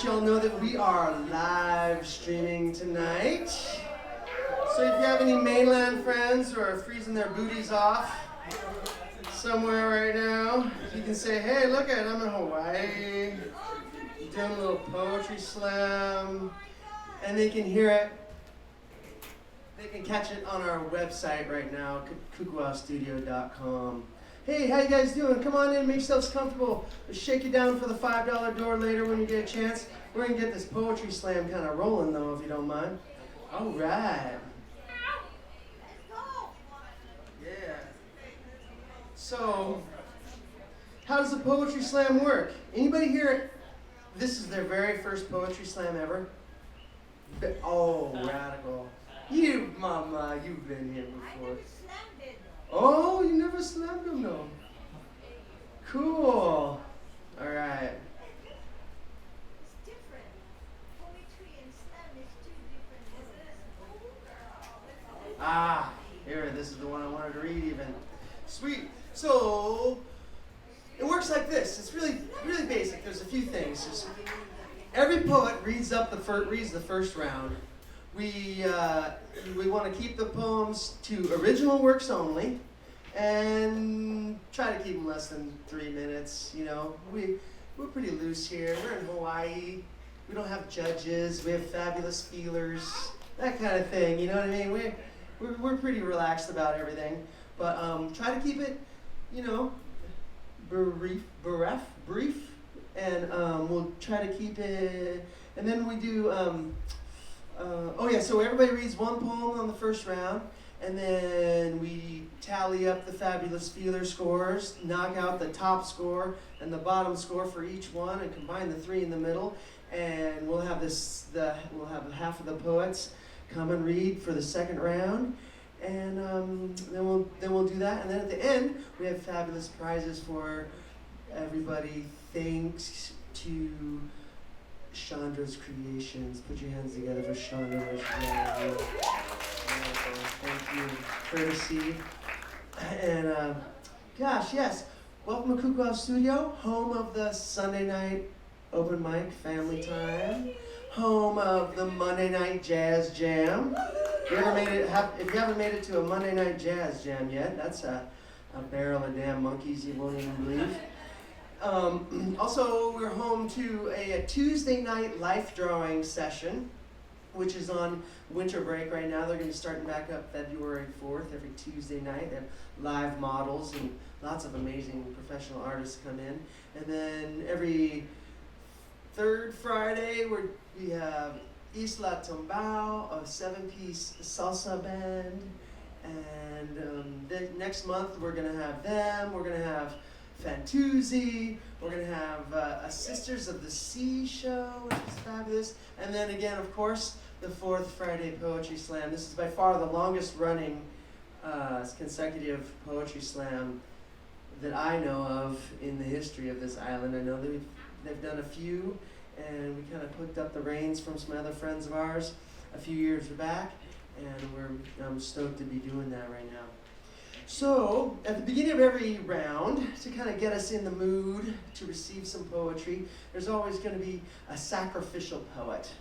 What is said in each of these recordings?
let you all know that we are live streaming tonight. So if you have any mainland friends who are freezing their booties off somewhere right now, you can say, hey, look at it, I'm in Hawaii, doing a little poetry slam, and they can hear it. They can catch it on our website right now, kukuastudio.com. Hey, how you guys doing? Come on in, make yourselves comfortable. We'll shake you down for the $5 door later when you get a chance. We're going to get this poetry slam kind of rolling, though, if you don't mind. All right. Yeah. So, how does a poetry slam work? Anybody here, this is their very first poetry slam ever? Oh, radical. You, mama, you've been here before. Oh, you never slammed him, though. Cool. All right. It's different. Poetry and slam is two different words. Ah, here, this is the one I wanted to read even. Sweet. So, it works like this. It's really basic. There's a few things. Every poet reads the first round. We want to keep the poems to original works only, and try to keep them less than 3 minutes. You know, we're pretty loose here. We're in Hawaii. We don't have judges. We have fabulous feelers, that kind of thing. You know what I mean? We're pretty relaxed about everything, but try to keep it, you know, brief, and we'll try to keep it. And then we do. So everybody reads one poem on the first round, and then we tally up the fabulous feeler scores, knock out the top score and the bottom score for each one, and combine the three in the middle, and we'll have half of the poets come and read for the second round, and then we'll do that, and then at the end we have fabulous prizes for everybody. Thanks to Chandra's Creations. Put your hands together for Chandra. Thank you. Courtesy. And gosh, yes. Welcome to Kukua Studio, home of the Sunday night open mic family time, home of the Monday night jazz jam. If you haven't made it to a Monday night jazz jam yet, that's a barrel of damn monkeys you won't even believe. Also, we're home to a Tuesday night life drawing session, which is on winter break right now. They're going to be starting back up February 4th every Tuesday night. They have live models and lots of amazing professional artists come in. And then every third Friday, we have Isla Tombao, a 7-piece salsa band. And next month, we're going to have them. We're going to have Fantuzzi, we're going to have a Sisters of the Sea show, which is fabulous. And then again, of course, the fourth Friday Poetry Slam. This is by far the longest running consecutive Poetry Slam that I know of in the history of this island. I know that they've done a few, and we kind of picked up the reins from some other friends of ours a few years back, and I'm stoked to be doing that right now. So, at the beginning of every round, to kind of get us in the mood to receive some poetry, there's always going to be a sacrificial poet.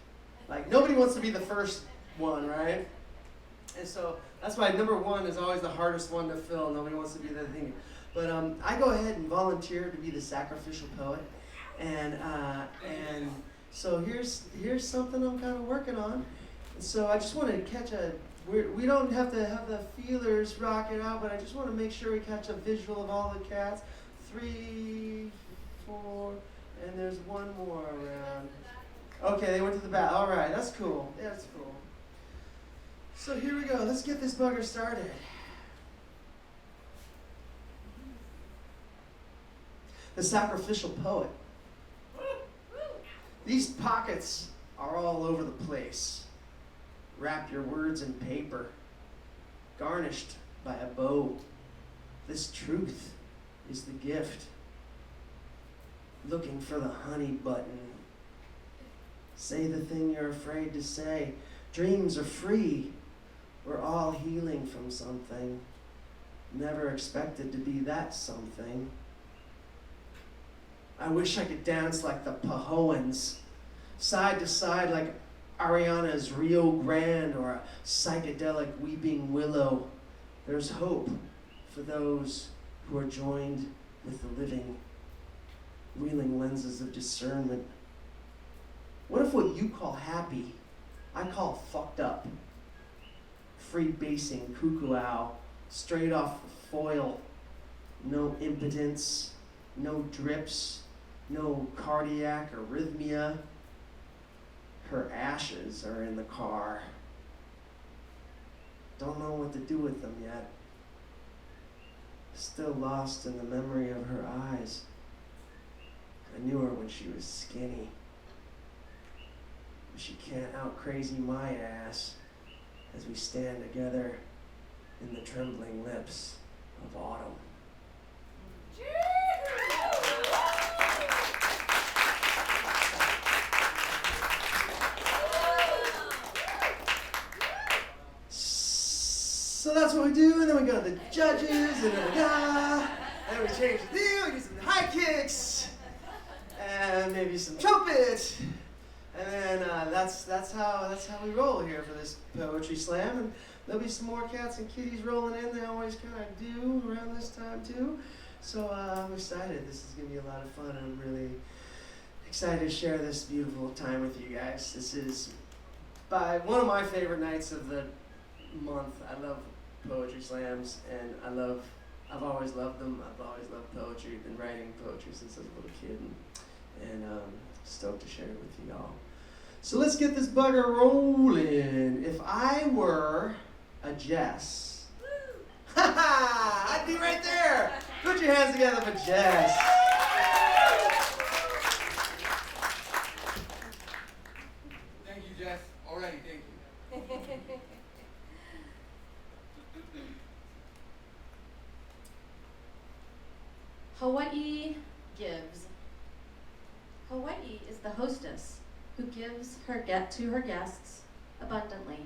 Like, nobody wants to be the first one, right? And so, that's why number one is always the hardest one to fill. Nobody wants to be the thing. But I go ahead and volunteer to be the sacrificial poet. And so, here's something I'm kind of working on. And so, I just want to catch we don't have to have the feelers rock it out, but I just want to make sure we catch a visual of all the cats. 3, 4, and there's one more around. Okay, they went to the back. All right, that's cool. Yeah, that's cool. So here we go. Let's get this bugger started. The sacrificial poet. These pockets are all over the place. Wrap your words in paper, garnished by a bow. This truth is the gift. Looking for the honey button. Say the thing you're afraid to say. Dreams are free. We're all healing from something. Never expected to be that something. I wish I could dance like the Pahoans. side to side like Ariana's Rio Grande or a psychedelic weeping willow. There's hope for those who are joined with the living, wheeling lenses of discernment. What if what you call happy, I call fucked up? Free basing cuckoo owl, straight off the foil. No impotence, no drips, no cardiac arrhythmia. Her ashes are in the car. Don't know what to do with them yet. Still lost in the memory of her eyes. I knew her when she was skinny. But she can't out crazy my ass as we stand together in the trembling lips of autumn. So that's what we do, and then we go to the judges, and then we change the deal, we do some high kicks, and maybe some trumpet, and then that's how we roll here for this poetry slam. And there'll be some more cats and kitties rolling in. They always kind of do around this time too. So I'm excited. This is gonna be a lot of fun. I'm really excited to share this beautiful time with you guys. This is by one of my favorite nights of the month. I love poetry slams, and I've always loved them. I've always loved poetry. Been writing poetry since I was a little kid, and stoked to share it with you all. So let's get this bugger rolling. If I were a Jess, ha ha, I'd be right there. Put your hands together for Jess. Thank you, Jess. Already, thank you. Hawaii gives. Hawaii is the hostess who gives to her guests abundantly.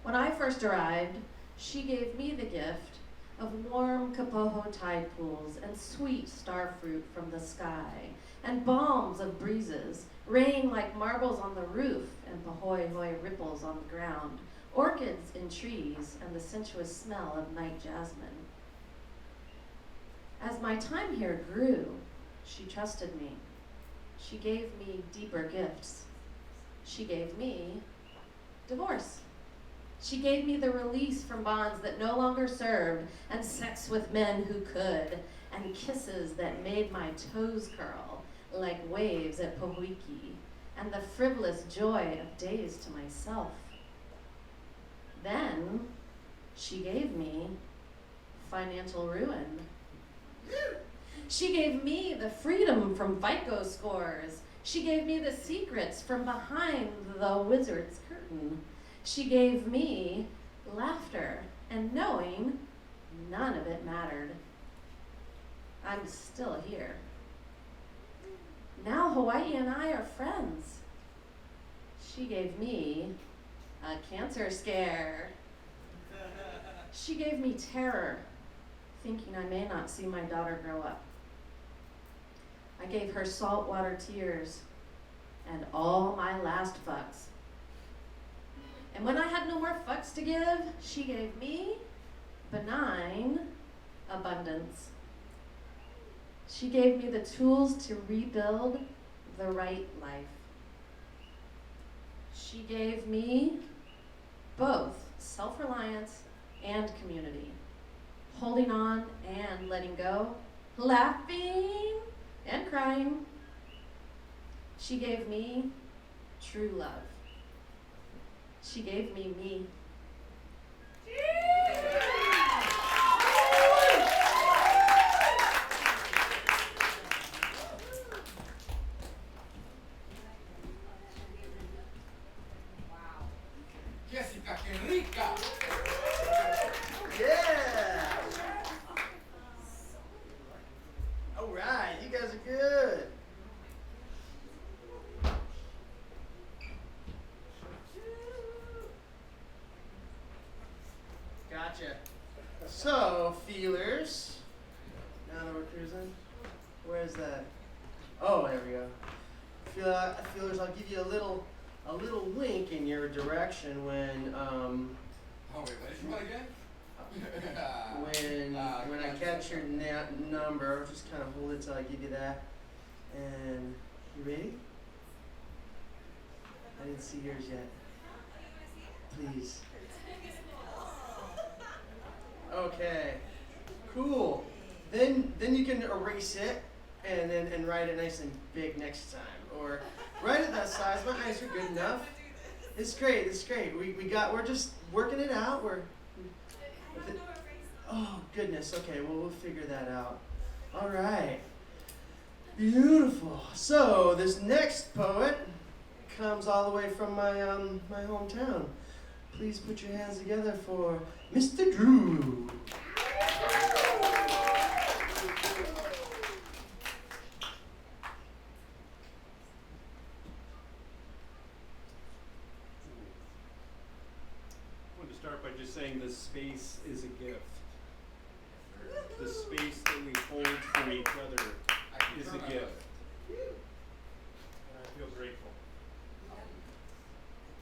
When I first arrived, she gave me the gift of warm Kapoho tide pools and sweet star fruit from the sky, and balms of breezes, rain like marbles on the roof and pahoehoe ripples on the ground, orchids in trees, and the sensuous smell of night jasmine. As my time here grew, she trusted me. She gave me deeper gifts. She gave me divorce. She gave me the release from bonds that no longer served, and sex with men who could, and kisses that made my toes curl like waves at Pohuiki, and the frivolous joy of days to myself. Then she gave me financial ruin. She gave me the freedom from FICO scores. She gave me the secrets from behind the wizard's curtain. She gave me laughter and knowing none of it mattered. I'm still here. Now Hawaii and I are friends. She gave me a cancer scare. She gave me terror, thinking I may not see my daughter grow up. I gave her saltwater tears and all my last fucks. And when I had no more fucks to give, she gave me benign abundance. She gave me the tools to rebuild the right life. She gave me both self-reliance and community, holding on and letting go, laughing and crying. She gave me true love. She gave me me. Jessica, qué rica. Yeah. All right, you guys are good. Gotcha. So, feelers. Now that we're cruising, where's that? Oh, there we go. I feel as I'll give you a little wink in your direction when Oh, wait, what did you want again? when I catch your number. Just kind of hold it till I give you that. And you ready? I didn't see yours yet. Please. Okay. Cool. Then you can erase it and write it nice and big next time, or write it that size. My eyes are good enough. It's great. It's great. We're just working it out. Oh goodness. Okay. Well, we'll figure that out. All right. Beautiful. So this next poet comes all the way from my my hometown. Please put your hands together for Mr. Drew. I want to start by just saying this space is a gift. The space that we hold for each other is a gift. And I feel grateful.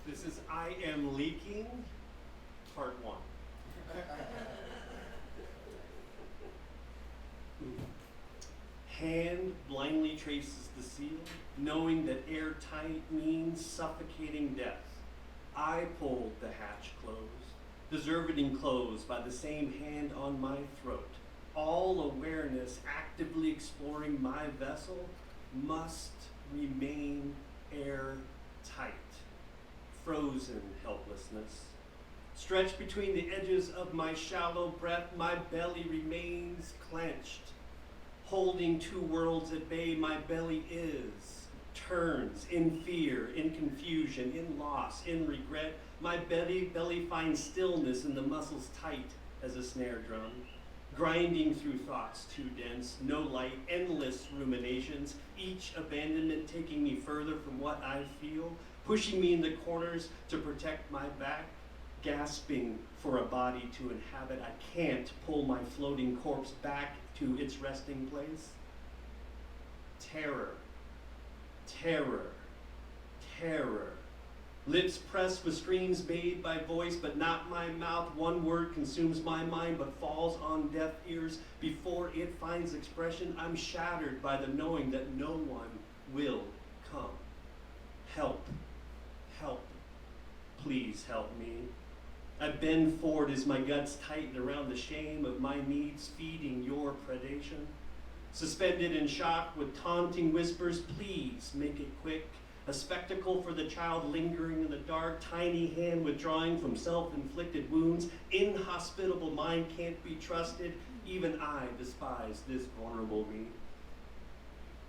This is I Am Leaking, Part 1. Hand blindly traces the seal, knowing that airtight means suffocating death. I pulled the hatch closed, deserved enclosed by the same hand on my throat. All awareness actively exploring my vessel must remain airtight. Frozen helplessness. Stretched between the edges of my shallow breath, my belly remains clenched. Holding two worlds at bay, my belly turns in fear, in confusion, in loss, in regret. My belly finds stillness and the muscles tight as a snare drum. Grinding through thoughts too dense, no light, endless ruminations, each abandonment taking me further from what I feel, pushing me in the corners to protect my back, gasping for a body to inhabit. I can't pull my floating corpse back to its resting place. Terror, terror, terror. Lips pressed with screams made by voice, but not my mouth. One word consumes my mind, but falls on deaf ears. Before it finds expression, I'm shattered by the knowing that no one will come. Help, help, please help me. I bend forward as my guts tighten around the shame of my needs, feeding your predation. Suspended in shock with taunting whispers, please make it quick. A spectacle for the child lingering in the dark, tiny hand withdrawing from self-inflicted wounds. Inhospitable mind can't be trusted. Even I despise this vulnerable me.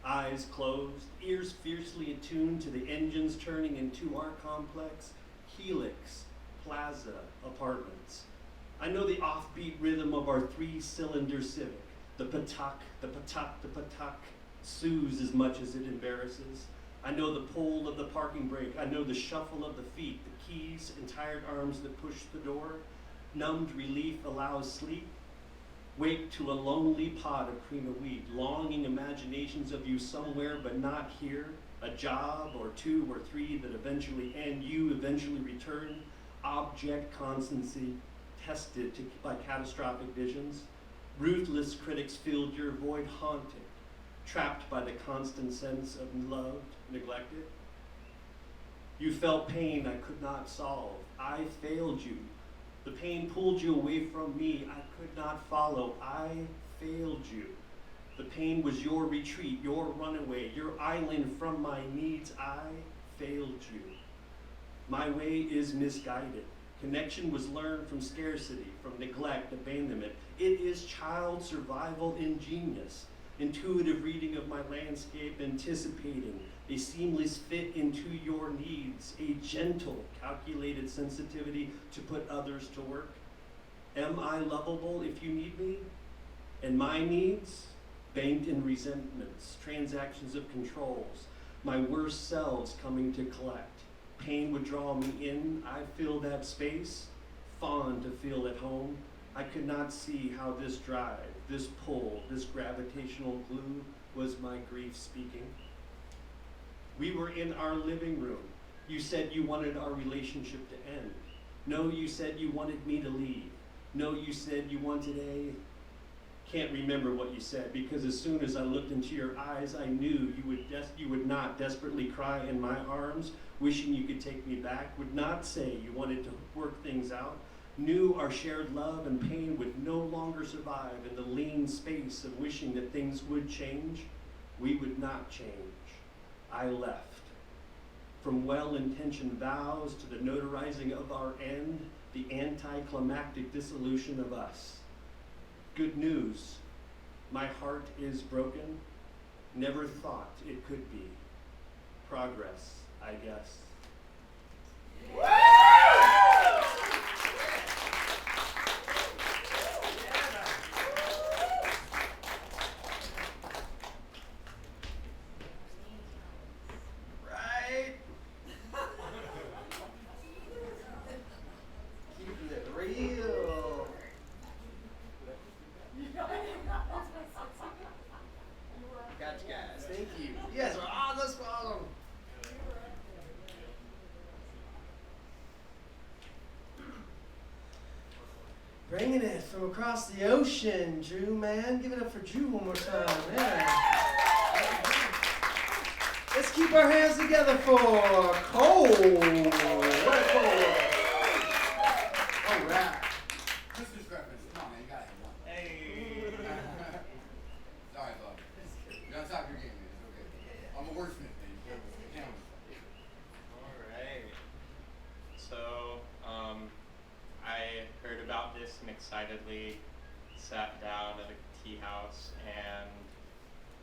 Eyes closed, ears fiercely attuned to the engines turning into our complex. Helix Plaza apartments. I know the offbeat rhythm of our three-cylinder Civic. The patak, the patak, the patak soothes as much as it embarrasses. I know the pull of the parking brake. I know the shuffle of the feet, the keys and tired arms that push the door. Numbed relief allows sleep. Wake to a lonely pot of cream of wheat, longing imaginations of you somewhere but not here. A job or two or three that eventually end, you eventually return. Object constancy tested by catastrophic visions. Ruthless critics filled your void haunted, trapped by the constant sense of loved, neglected. You felt pain I could not solve. I failed you. The pain pulled you away from me. I could not follow. I failed you. The pain was your retreat, your runaway, your island from my needs. I failed you. My way is misguided. Connection was learned from scarcity, from neglect, abandonment. It is child survival ingenious. Intuitive reading of my landscape, anticipating a seamless fit into your needs, a gentle, calculated sensitivity to put others to work. Am I lovable if you need me? And my needs, banked in resentments, transactions of controls, my worst selves coming to collect. Pain would draw me in, I fill that space, fond to feel at home. I could not see how this drive, this pull, this gravitational glue was my grief speaking. We were in our living room. You said you wanted our relationship to end. No, you said you wanted me to leave. No, you said you wanted a... Can't remember what you said, because as soon as I looked into your eyes, I knew you would not desperately cry in my arms, wishing you could take me back, would not say you wanted to work things out, knew our shared love and pain would no longer survive in the lean space of wishing that things would change. We would not change. I left. From well-intentioned vows to the notarizing of our end, the anticlimactic dissolution of us. Good news, my heart is broken. Never thought it could be. Progress, I guess. Right? Keeping it real. Gotcha, guys. Thank you. You guys are on the spot. Bringing it from across the ocean, Drew, man. Give it up for Drew one more time. Yeah. Let's keep our hands together for Cole. What Cole? All right. Just discrepancy. Come on, man. You gotta have one. Hey. Sorry, bud. You're on top of your game, man. It's okay. I'm a wordsmith, man. You can't All right. So, I heard about this and excitedly sat down at a tea house and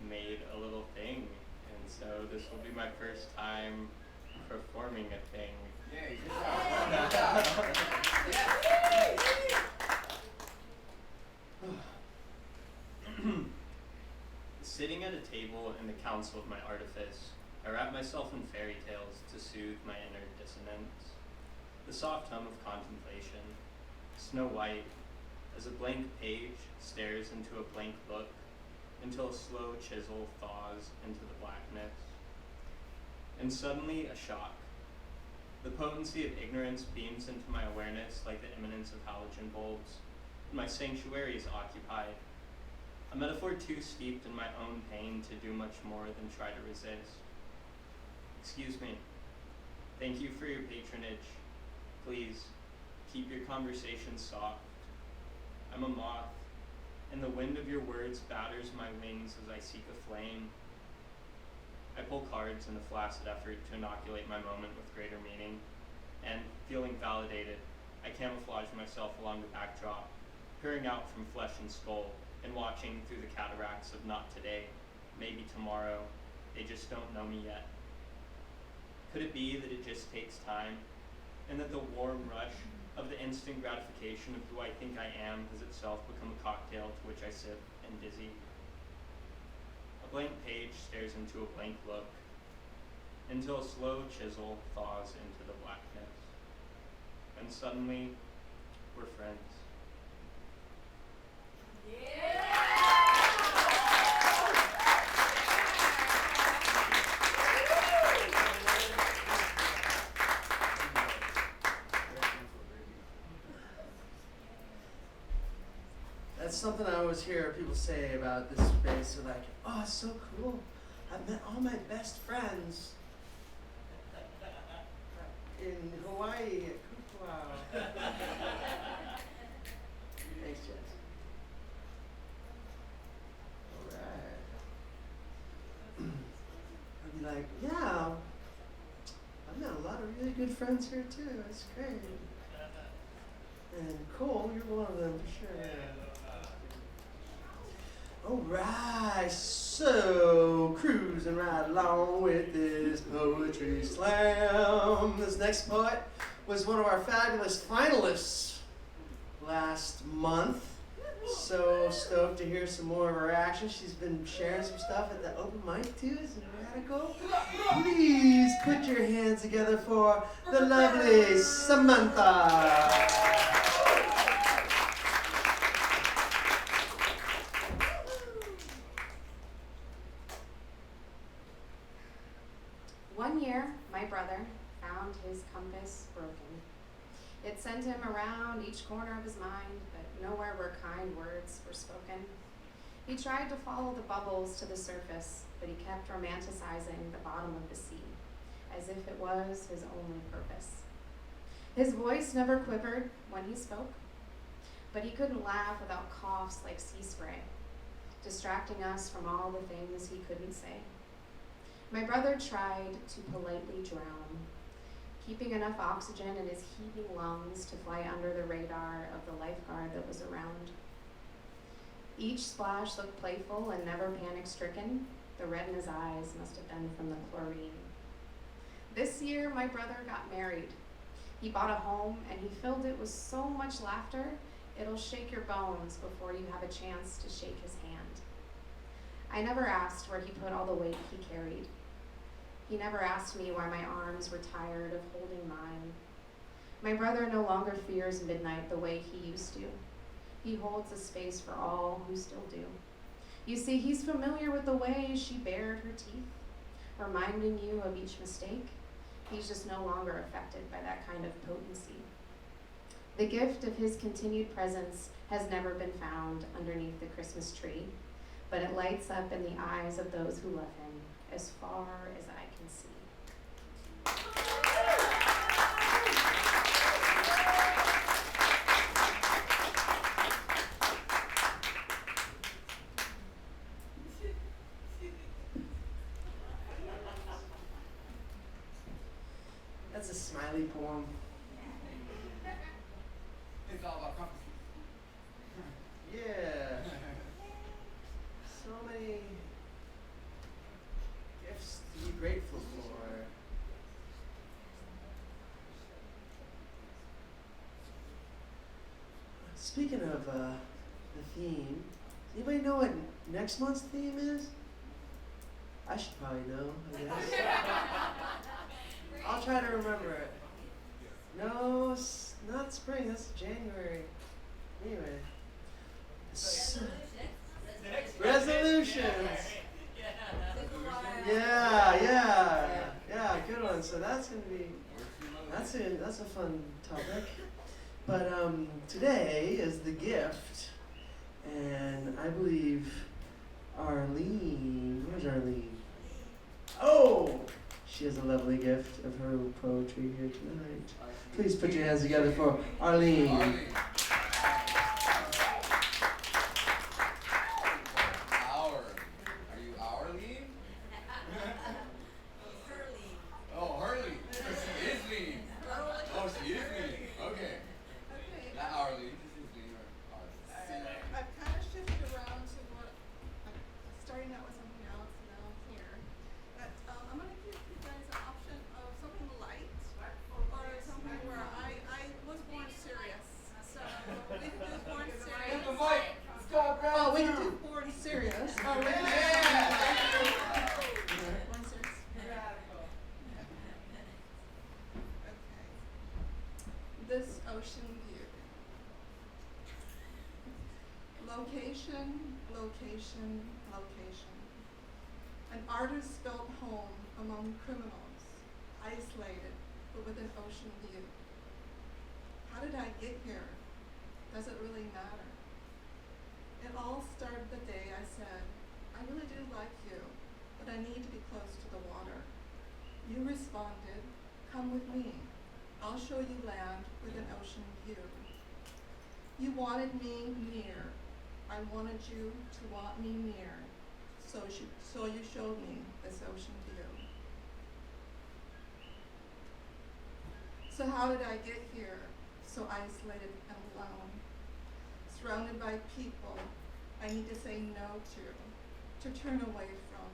made a little thing. And so this will be my first time performing a thing. Yay, good job. Good job. Sitting at a table in the council of my artifice, I wrap myself in fairy tales to soothe my inner dissonance. The soft hum of contemplation, Snow White, as a blank page stares into a blank book until a slow chisel thaws into the blackness. And suddenly a shock. The potency of ignorance beams into my awareness like the imminence of halogen bulbs, and my sanctuary is occupied. A metaphor too steeped in my own pain to do much more than try to resist. Excuse me. Thank you for your patronage. Please, keep your conversations soft. I'm a moth, and the wind of your words batters my wings as I seek a flame. I pull cards in a flaccid effort to inoculate my moment with greater meaning, and, feeling validated, I camouflage myself along the backdrop, peering out from flesh and skull, and watching through the cataracts of not today, maybe tomorrow. They just don't know me yet. Could it be that it just takes time, and that the warm rush of the instant gratification of who I think I am has itself become a cocktail to which I sip and dizzy? A blank page stares into a blank look, until a slow chisel thaws into the blackness. And suddenly, we're friends. That's something I always hear people say about this space. They're like, oh, it's so cool. I've met all my best friends in Hawaii at Kupuao. Thanks, Jess. All right. I'd be like, yeah, I've met a lot of really good friends here too. That's great. And Cole, you're one of them for sure. All right, so cruising right along with this poetry slam. This next poet was one of our fabulous finalists last month. So stoked to hear some more of her action. She's been sharing some stuff at the open mic too. Isn't it radical? Please put your hands together for the lovely Samantha. One year, my brother found his compass broken. It sent him around each corner of his mind, but nowhere where kind words were spoken. He tried to follow the bubbles to the surface, but he kept romanticizing the bottom of the sea, as if it was his only purpose. His voice never quivered when he spoke, but he couldn't laugh without coughs like sea spray, distracting us from all the things he couldn't say. My brother tried to politely drown, keeping enough oxygen in his heaving lungs to fly under the radar of the lifeguard that was around. Each splash looked playful and never panic-stricken. The red in his eyes must have been from the chlorine. This year, my brother got married. He bought a home and he filled it with so much laughter, it'll shake your bones before you have a chance to shake his hand. I never asked where he put all the weight he carried. He never asked me why my arms were tired of holding mine. My brother no longer fears midnight the way he used to. He holds a space for all who still do. You see, he's familiar with the way she bared her teeth, reminding you of each mistake. He's just no longer affected by that kind of potency. The gift of his continued presence has never been found underneath the Christmas tree, but it lights up in the eyes of those who love him as far as I can see. That's a smiley poem. It's all about compasses. Yeah. So many gifts to be grateful for. Speaking of the theme, does anybody know what next month's theme is? I should probably know, I guess. I'll try to remember it. No, not spring, that's January. Anyway. Resolutions. Yeah, good one. So that's gonna be that's a fun topic. But today is the gift, and I believe Arlene. Where's Arlene? Oh, she has a lovely gift of her poetry here tonight. Please put your hands together for Arlene. Arlene. Are you Arlene? Oh, Hurley. She is lean. Oh, she is lean. Okay. Not Arlene. This is lean or Arlene. I've kind of shifted around to what I'm starting out with something else, and now I'm here. But I'm going to give you guys an option of something light or something where I was born serious. So we can do born serious. Get the mic. Let's go, bro. Oh, we can do born serious. Oh, we can do born serious. Okay. This ocean view. Location, location, location. An artist built home among criminals, isolated, but with an ocean view. How did I get here? Does it really matter? It all started the day I said, I really do like you, but I need to be close to the water. You responded, come with me. I'll show you land with an ocean view. You wanted me near. I wanted you to want me near. So you showed me this ocean view. So how did I get here, so isolated and alone? Surrounded by people I need to say no to turn away from.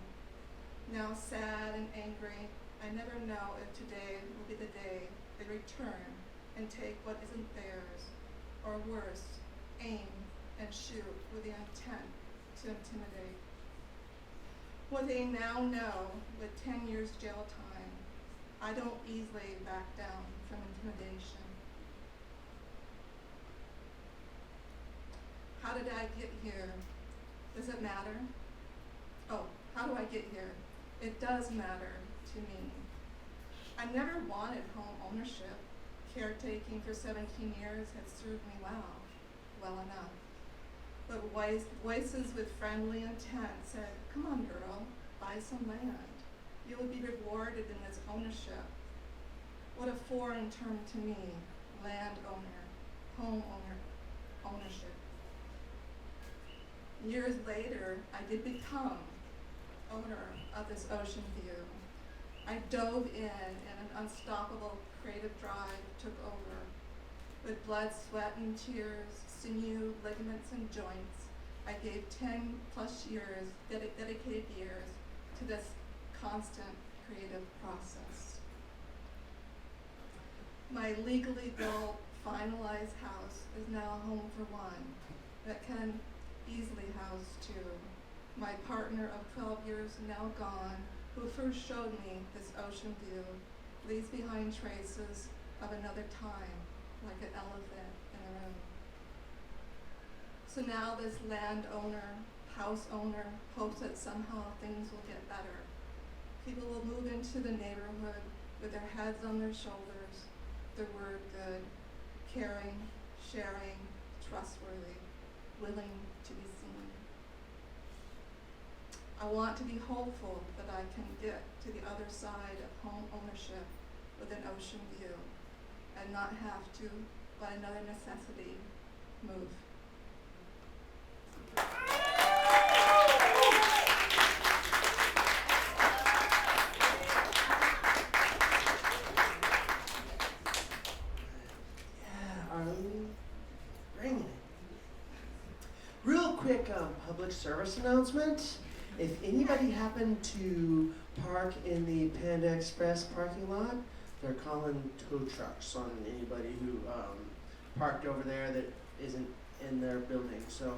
Now sad and angry, I never know if today will be the day they return and take what isn't theirs, or worse, aim and shoot with the intent to intimidate. What they now know with 10 years jail time, I don't easily back down from intimidation. How did I get here? Does it matter? Oh, how do I get here? It does matter to me. I never wanted home ownership. Caretaking for 17 years had served me well enough. But voices with friendly intent said, come on girl, buy some land. You will be rewarded in this ownership. What a foreign term to me, landowner, homeowner, ownership. Years later, I did become owner of this ocean view. I dove in and an unstoppable creative drive took over. With blood, sweat, and tears, sinew, ligaments, and joints, I gave 10 plus years, dedicated years, to this constant creative process. My legally built, finalized house is now a home for one that can easily house two. My partner of 12 years now gone, who first showed me this ocean view, leaves behind traces of another time, like an elephant in a room. So now this landowner, house owner, hopes that somehow things will get better. People will move into the neighborhood with their heads on their shoulders, their word good, caring, sharing, trustworthy, willing to be seen. I want to be hopeful that I can get to the other side of home ownership with an ocean view and not have to, by another necessity, move. Yeah, Arlene, bring it. Real quick public service announcement. If anybody happened to park in the Panda Express parking lot, they're calling tow trucks on anybody who parked over there that isn't in their building. So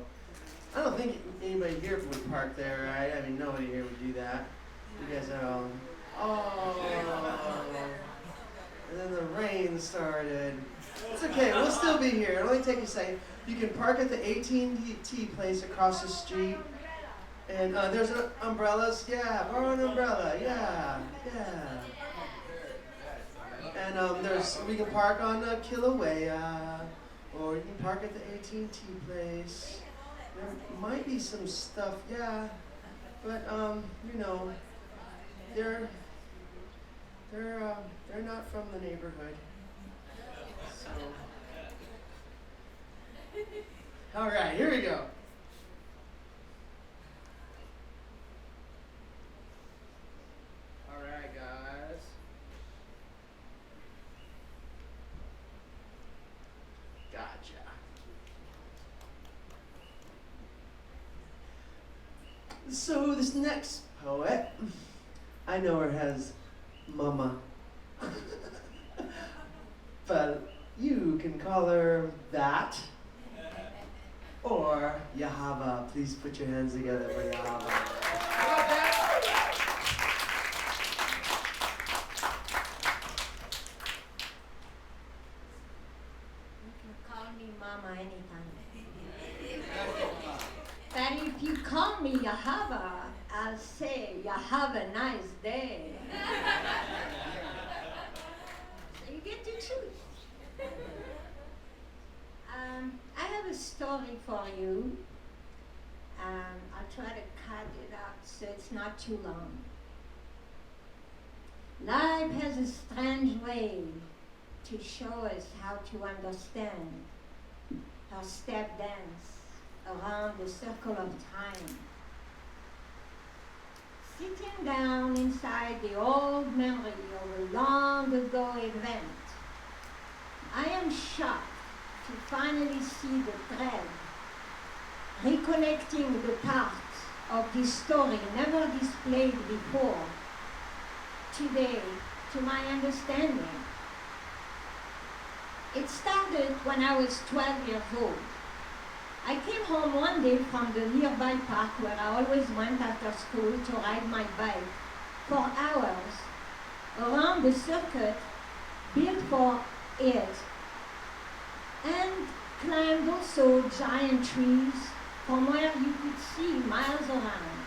I don't think anybody here would park there, right? I mean, nobody here would do that. You guys are all, oh. And then the rain started. It's okay, we'll still be here. It'll only take a second. You can park at the AT&T place across the street. And there's umbrellas. Yeah, borrow an umbrella. Yeah. And we can park on Kilauea, or you can park at the AT&T place. There might be some stuff, yeah, but you know, they're not from the neighborhood. So, all right, here we go. All right, guys. Gotcha. So this next poet, I know her as Mama, but you can call her that, or Yahava. Please put your hands together for Yahava. How about that? You can call me Mama anytime. But if you call me Yahava, I'll say you have a nice day. So you get to choose. I have a story for you. I'll try to cut it up so it's not too long. Life has a strange way to show us how to understand our step dance around the circle of time. Sitting down inside the old memory of a long ago event, I am shocked to finally see the thread, reconnecting the parts of this story never displayed before, today, to my understanding. It started when I was 12 years old. I came home one day from the nearby park where I always went after school to ride my bike for hours around the circuit built for it, and climbed also giant trees from where you could see miles around.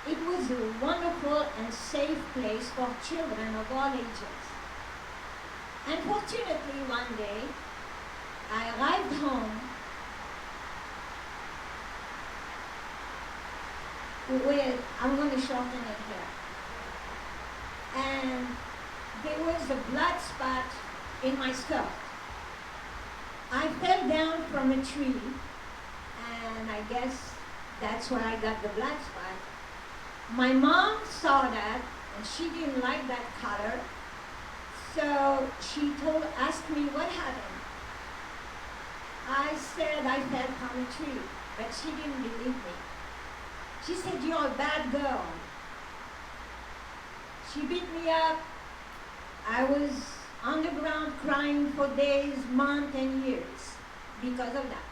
It was is a wonderful and safe place for children of all ages. Unfortunately, one day, I arrived home with, I'm going to shorten it here, and there was a blood spot in my skirt. I fell down from a tree, and I guess that's where I got the blood spot. My mom saw that, and she didn't like that color, so she asked me what happened. I said I fell from a tree, but she didn't believe me. She said, "You're a bad girl." She beat me up. I was on the ground crying for days, months, and years because of that.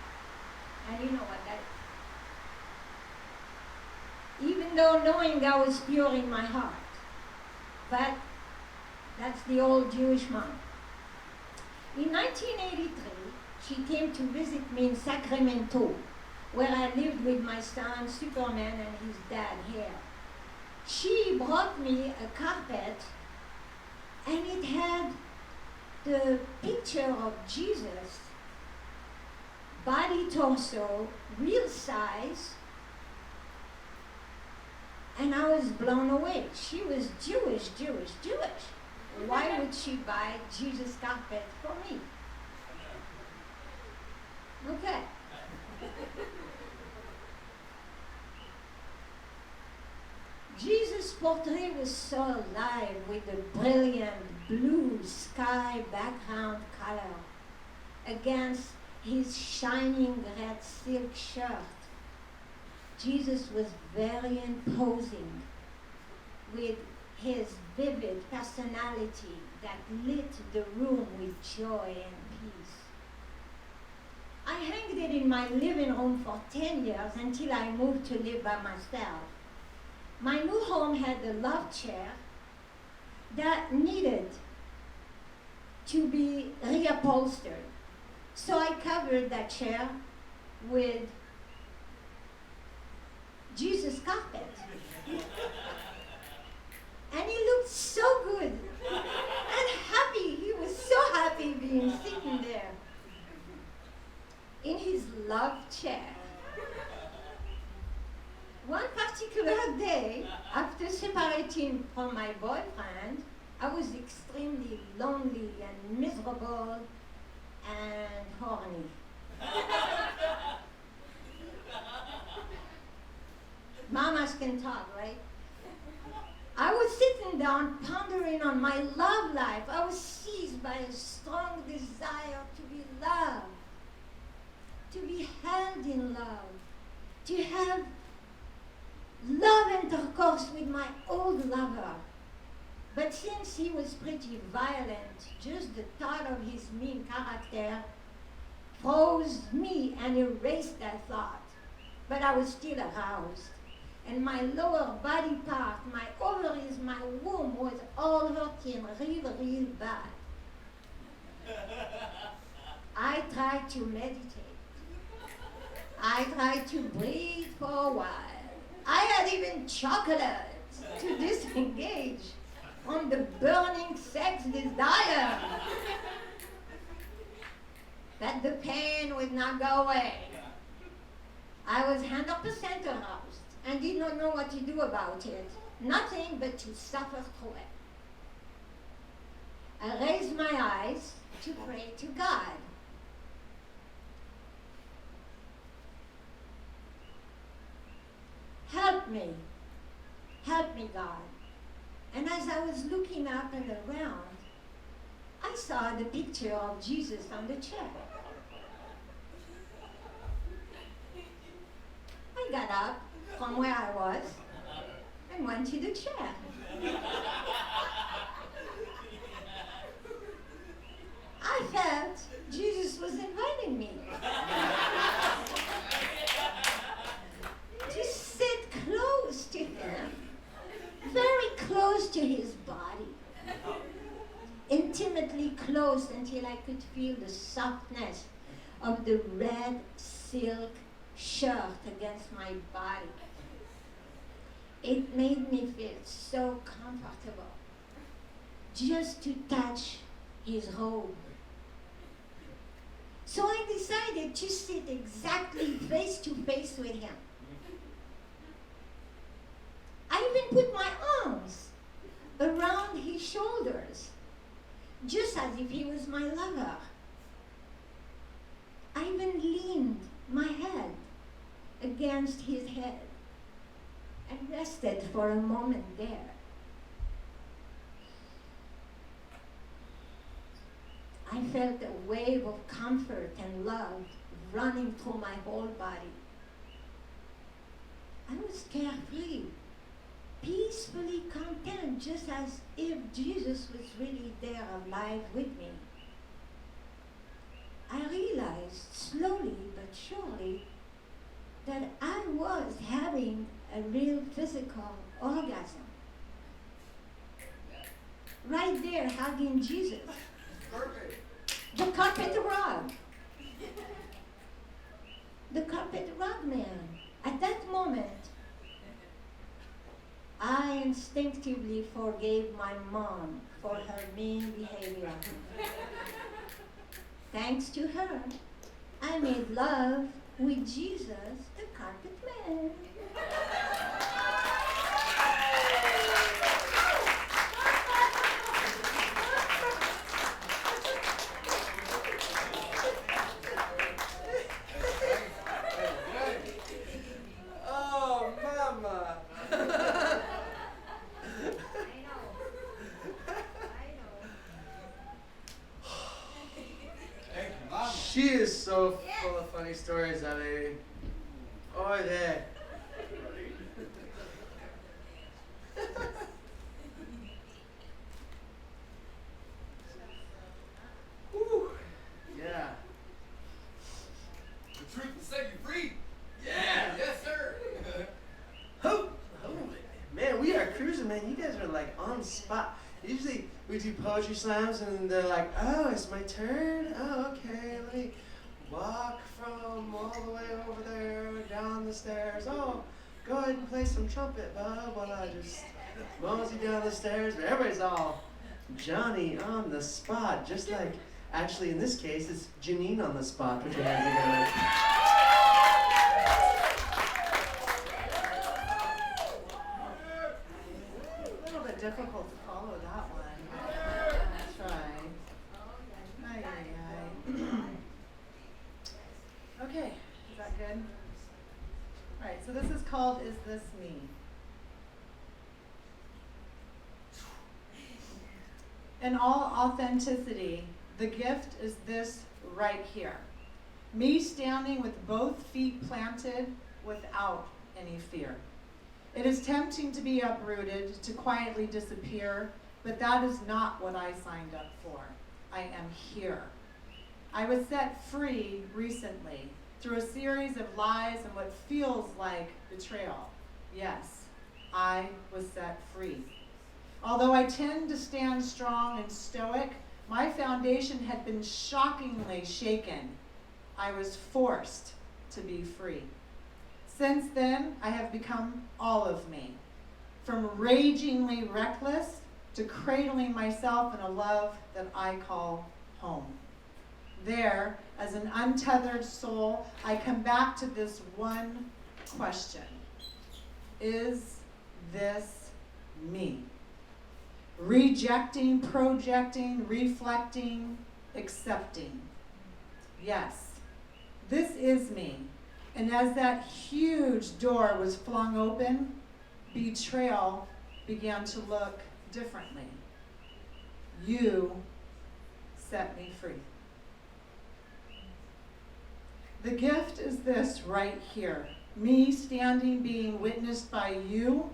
And you know what that is. Even though knowing I was pure in my heart. But that's the old Jewish mom. In 1983, she came to visit me in Sacramento, where I lived with my son, Superman, and his dad here. She brought me a carpet, and it had the picture of Jesus, body, torso, real size, and I was blown away. She was Jewish. Why would she buy Jesus carpet for me? Okay. Jesus' portrait was so alive with the brilliant blue sky background color against his shining red silk shirt. Jesus was very imposing with his vivid personality that lit the room with joy and peace. I hanged it in my living room for 10 years until I moved to live by myself. My new home had a love chair that needed to be reupholstered. So I covered that chair with Jesus carpet. And he looked so good and happy. He was so happy being sitting there in his love chair. One particular day, after separating from my boyfriend, I was extremely lonely and miserable and horny. Mamas can talk, right? I was sitting down pondering on my love life. I was seized by a strong desire to be loved, to be held in love, to have love intercourse with my old lover. But since he was pretty violent, just the thought of his mean character froze me and erased that thought. But I was still aroused. And my lower body part, my ovaries, my womb was all hurting real bad. I tried to meditate. I tried to breathe for a while. I had even chocolate to disengage from the burning sex desire. But the pain would not go away. I was 100% aroused and did not know what to do about it. Nothing but to suffer through it. I raised my eyes to pray to God. Help me, God. And as I was looking up and around, I saw the picture of Jesus on the chair. I got up from where I was and went to the chair. I felt Jesus was inviting me to sit close to him, very close to his body, intimately close until I could feel the softness of the red silk shirt against my body. It made me feel so comfortable just to touch his robe. So I decided to sit exactly face to face with him. I even put my arms around his shoulders, just as if he was my lover. I even leaned my head against his head and rested for a moment there. I felt a wave of comfort and love running through my whole body. I was carefree, peacefully content, just as if Jesus was really there alive with me. I realized slowly but surely that I was having a real physical orgasm. Right there, hugging Jesus. Perfect. The carpet rug. The carpet rug man. At that moment, I instinctively forgave my mom for her mean behavior. Thanks to her, I made love with Jesus, the carpet man. Oh, Mama. Thank you, Mama. She is so full of funny stories, that lady. Oh, yeah. Whew. Yeah. The truth will set you free. Yeah. Yes, sir. Oh, man, we are cruising, man. You guys are like on the spot. Usually we do poetry slams and they're like, oh, it's my turn? Oh, okay, let me walk from all the way over there down the stairs. Oh, go ahead and play some trumpet, bub, while I just mosey down the stairs. But everybody's all Johnny on the spot, just like, actually in this case, it's Janine on the spot. Put your hands together. A little bit difficult to follow that one. I'll try. Ay, ay, ay. Okay, is that good? All right, so this is called Is This Me? In all authenticity, the gift is this right here. Me standing with both feet planted without any fear. It is tempting to be uprooted, to quietly disappear, but that is not what I signed up for. I am here. I was set free recently through a series of lies and what feels like betrayal. Yes, I was set free. Although I tend to stand strong and stoic, my foundation had been shockingly shaken. I was forced to be free. Since then, I have become all of me, from ragingly reckless to cradling myself in a love that I call home. There, as an untethered soul, I come back to this one question. Is this me? Rejecting, projecting, reflecting, accepting. Yes, this is me. And as that huge door was flung open, betrayal began to look differently. You set me free. The gift is this right here. Me standing, being witnessed by you,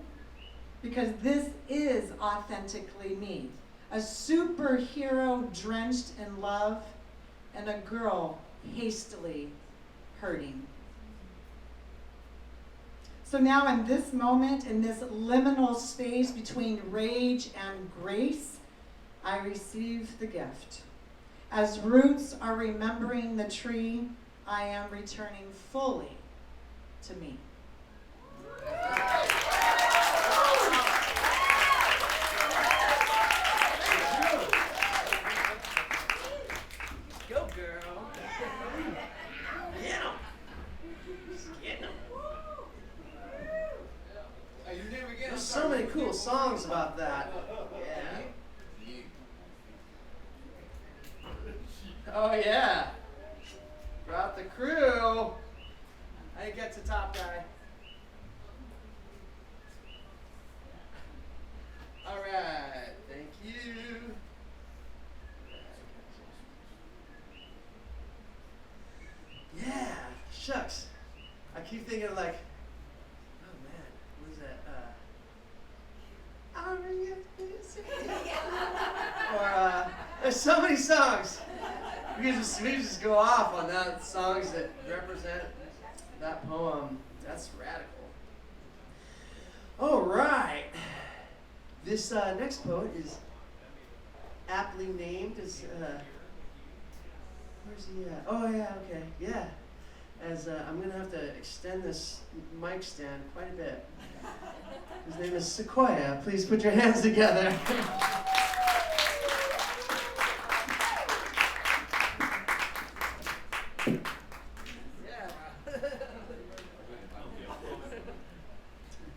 because this is authentically me. A superhero drenched in love and a girl hastily hurting. So now in this moment, in this liminal space between rage and grace, I receive the gift. As roots are remembering the tree, I am returning fully to me. many cool songs about that. Yeah. Oh yeah. Brought the crew. I didn't get to top guy. All right. Thank you. Yeah. Shucks. I keep thinking like, oh man, what is that? Or there's so many songs. We just go off on that songs that represent that poem. That's radical. All right. This next poet is aptly named as where's he at? Oh yeah, okay, yeah. As I'm gonna have to extend this mic stand quite a bit. His name is Sequoia. Please put your hands together.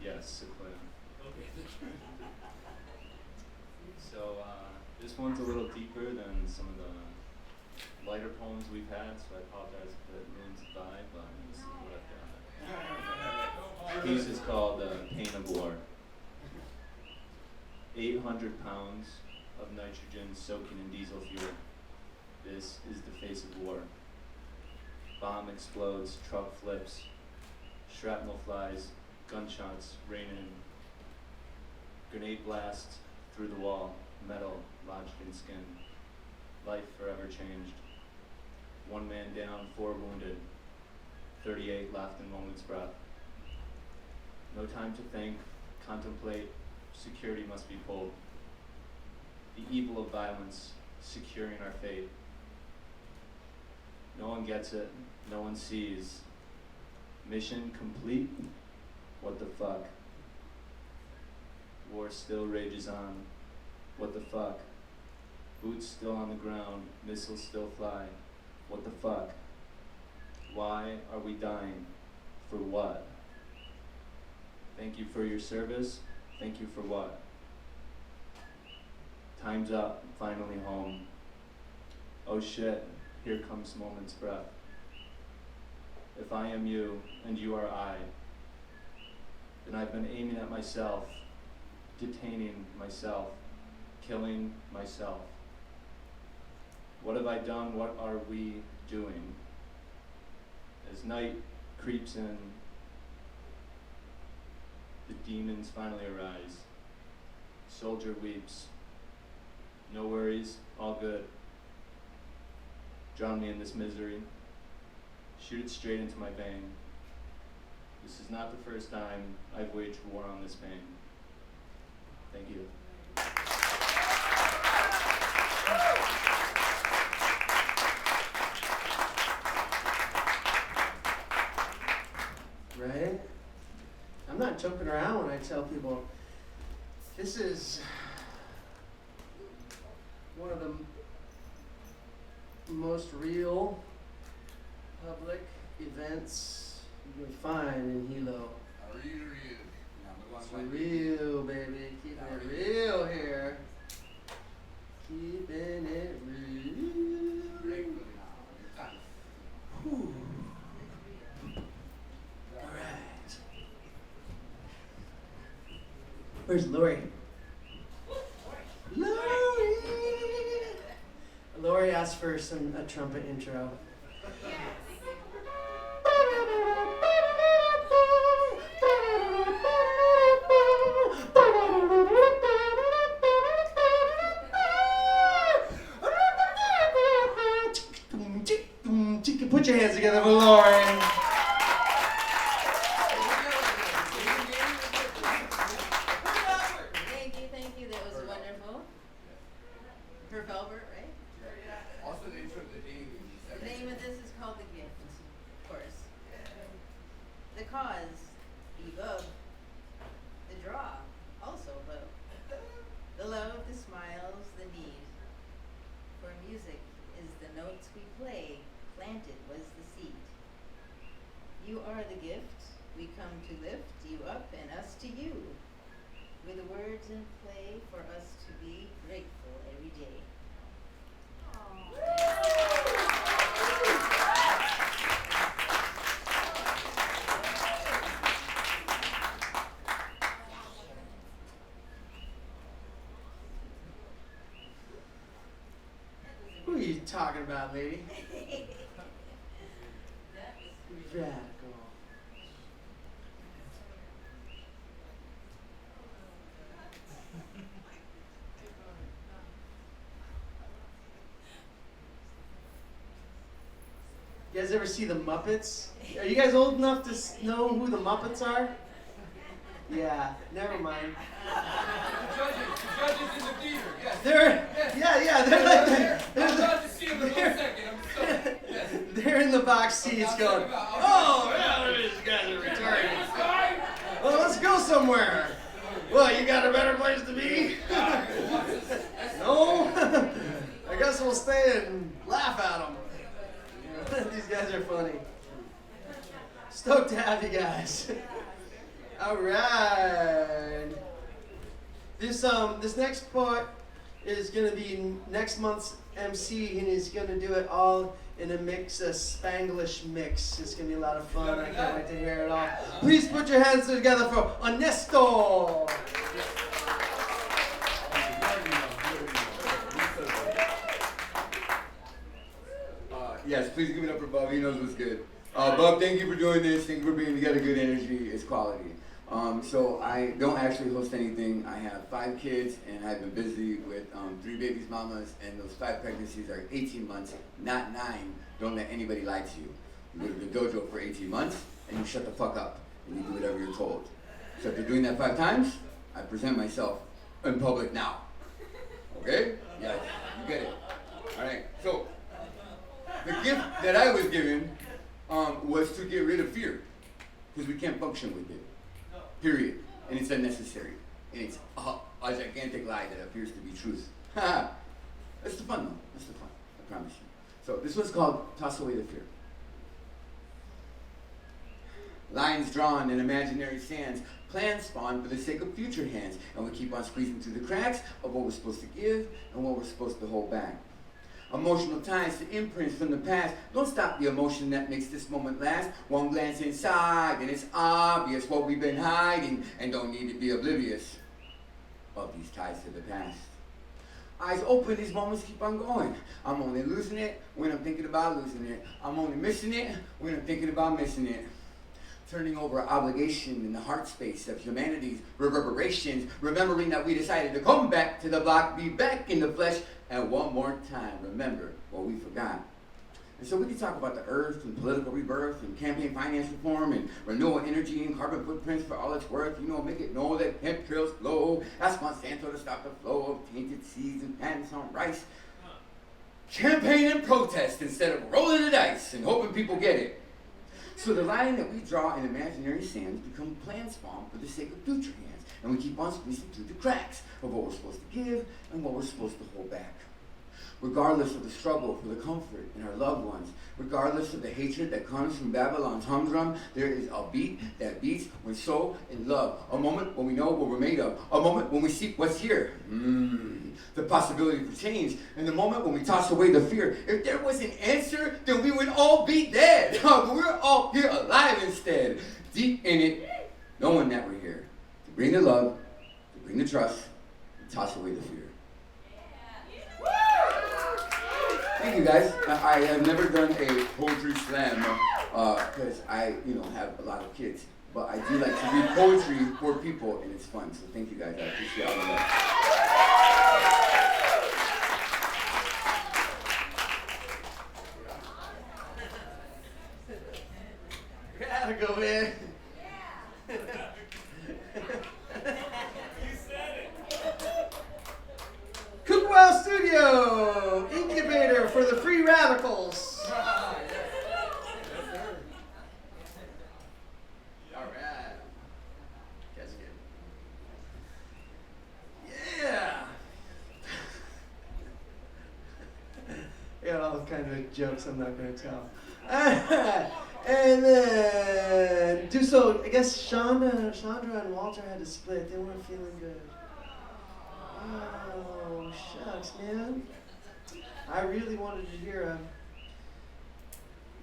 Yes, Sequoia. So this one's a little deeper than some of the lighter poems we've had, so I apologize if it ruins the vibe, but this is what I've got. The piece is called Pain of War. 800 pounds of nitrogen soaking in diesel fuel. This is the face of war. Bomb explodes, truck flips, shrapnel flies, gunshots rain in. Grenade blast through the wall, metal lodged in skin. Life forever changed. 1 man down, 4 wounded. 38 left in moment's breath. No time to think, contemplate, security must be pulled. The evil of violence, securing our fate. No one gets it, no one sees. Mission complete? What the fuck? War still rages on. What the fuck? Boots still on the ground, missiles still fly. What the fuck? Why are we dying? For what? Thank you for your service. Thank you for what? Time's up, finally home. Oh shit, here comes moment's breath. If I am you, and you are I, then I've been aiming at myself, detaining myself, killing myself. What have I done? What are we doing? As night creeps in, the demons finally arise. Soldier weeps. No worries, all good. Drown me in this misery. Shoot it straight into my vein. This is not the first time I've waged war on this pain. Thank you. Right? I'm not joking around when I tell people this is one of the most real public events you can find in Hilo. It's real, baby. Keeping it real here. Keeping it real. Whew. Alright. Where's Lori? Lori! Lori asked for a trumpet intro. Put your hands together for Lauren. Thank you. That was wonderful. For Velvet, right? Also the intro of the name. The name of this is called The Gift, of course. The cause, the love. The draw, also love. The love, the smiles, the need. For music is the notes we play, planted was the seed. You are the gift, we come to lift you up and us to you. with words in play for us to be grateful every day. Who are you talking about, lady? Radical. You guys ever see the Muppets? Are you guys old enough to know who the Muppets are? Yeah, never mind. The judges in the theater, yes. They're, yeah, they're like, I'm about to see him in a second. I'm sorry. Yes. they're in the box seats I'll going, check 'em out. oh, yeah, these guys are retarded. Well, let's go somewhere. Well, you got a better place to be? No? I guess we'll stay and laugh at them. These guys are funny. Stoked to have you guys. All right. This next part is gonna be next month's MC, and he's gonna do it all in a mix, a Spanglish mix. It's gonna be a lot of fun. I can't wait to hear it all. Please put your hands together for Ernesto. Yes, please give it up for Bub. He knows what's good. Bub, thank you for doing this. Thank you for bringing together good energy. It's quality. So I don't actually host anything. I have 5 kids, and I've been busy with 3 babies, mamas, and those 5 pregnancies are 18 months, not 9. Don't let anybody lie to you. You go to the dojo for 18 months, and you shut the fuck up, and you do whatever you're told. So if you're doing that 5 times, I present myself in public now. Okay? Yes, you get it. All right, so the gift that I was given was to get rid of fear, because we can't function with it. Period. And it's unnecessary. And it's a gigantic lie that appears to be truth. That's the fun, though. That's the fun. I promise you. So this one's called Toss Away the Fear. Lines drawn in imaginary sands, plans spawn for the sake of future hands, and we keep on squeezing through the cracks of what we're supposed to give and what we're supposed to hold back. Emotional ties to imprints from the past. Don't stop the emotion that makes this moment last. One glance inside and it's obvious what we've been hiding, and don't need to be oblivious of these ties to the past. Eyes open, these moments keep on going. I'm only losing it when I'm thinking about losing it. I'm only missing it when I'm thinking about missing it. Turning over obligation in the heart space of humanity's reverberations, remembering that we decided to come back to the block, be back in the flesh, and one more time remember what we forgot. And so we can talk about the earth and political rebirth and campaign finance reform and renewable energy and carbon footprints for all it's worth. You know, make it know that chemtrails flow. Ask Monsanto to stop the flow of tainted seeds and patents on rice. Campaign and protest instead of rolling the dice and hoping people get it. So the line that we draw in imaginary sands become plan spawn for the sake of future hands, and we keep on squeezing through the cracks of what we're supposed to give and what we're supposed to hold back. Regardless of the struggle for the comfort in our loved ones, regardless of the hatred that comes from Babylon's humdrum, there is a beat that beats when so in love. A moment when we know what we're made of. A moment when we seek what's here. The possibility for change. And the moment when we toss away the fear. If there was an answer, then we would all be dead. But we're all here alive instead. Deep in it, knowing that we're here. To bring the love, to bring the trust, and toss away the fear. Thank you guys. I have never done a poetry slam because I, have a lot of kids. But I do like to read poetry for people, and it's fun. So thank you guys. I appreciate all the love. Gotta go, man. Cookwell Studio, incubator for the free radicals. All right. That's good. Yeah. I got all kinds of jokes I'm not going to tell. And then do so. I guess Chandra and Walter had to split. They weren't feeling good. Oh shucks, man. I really wanted to hear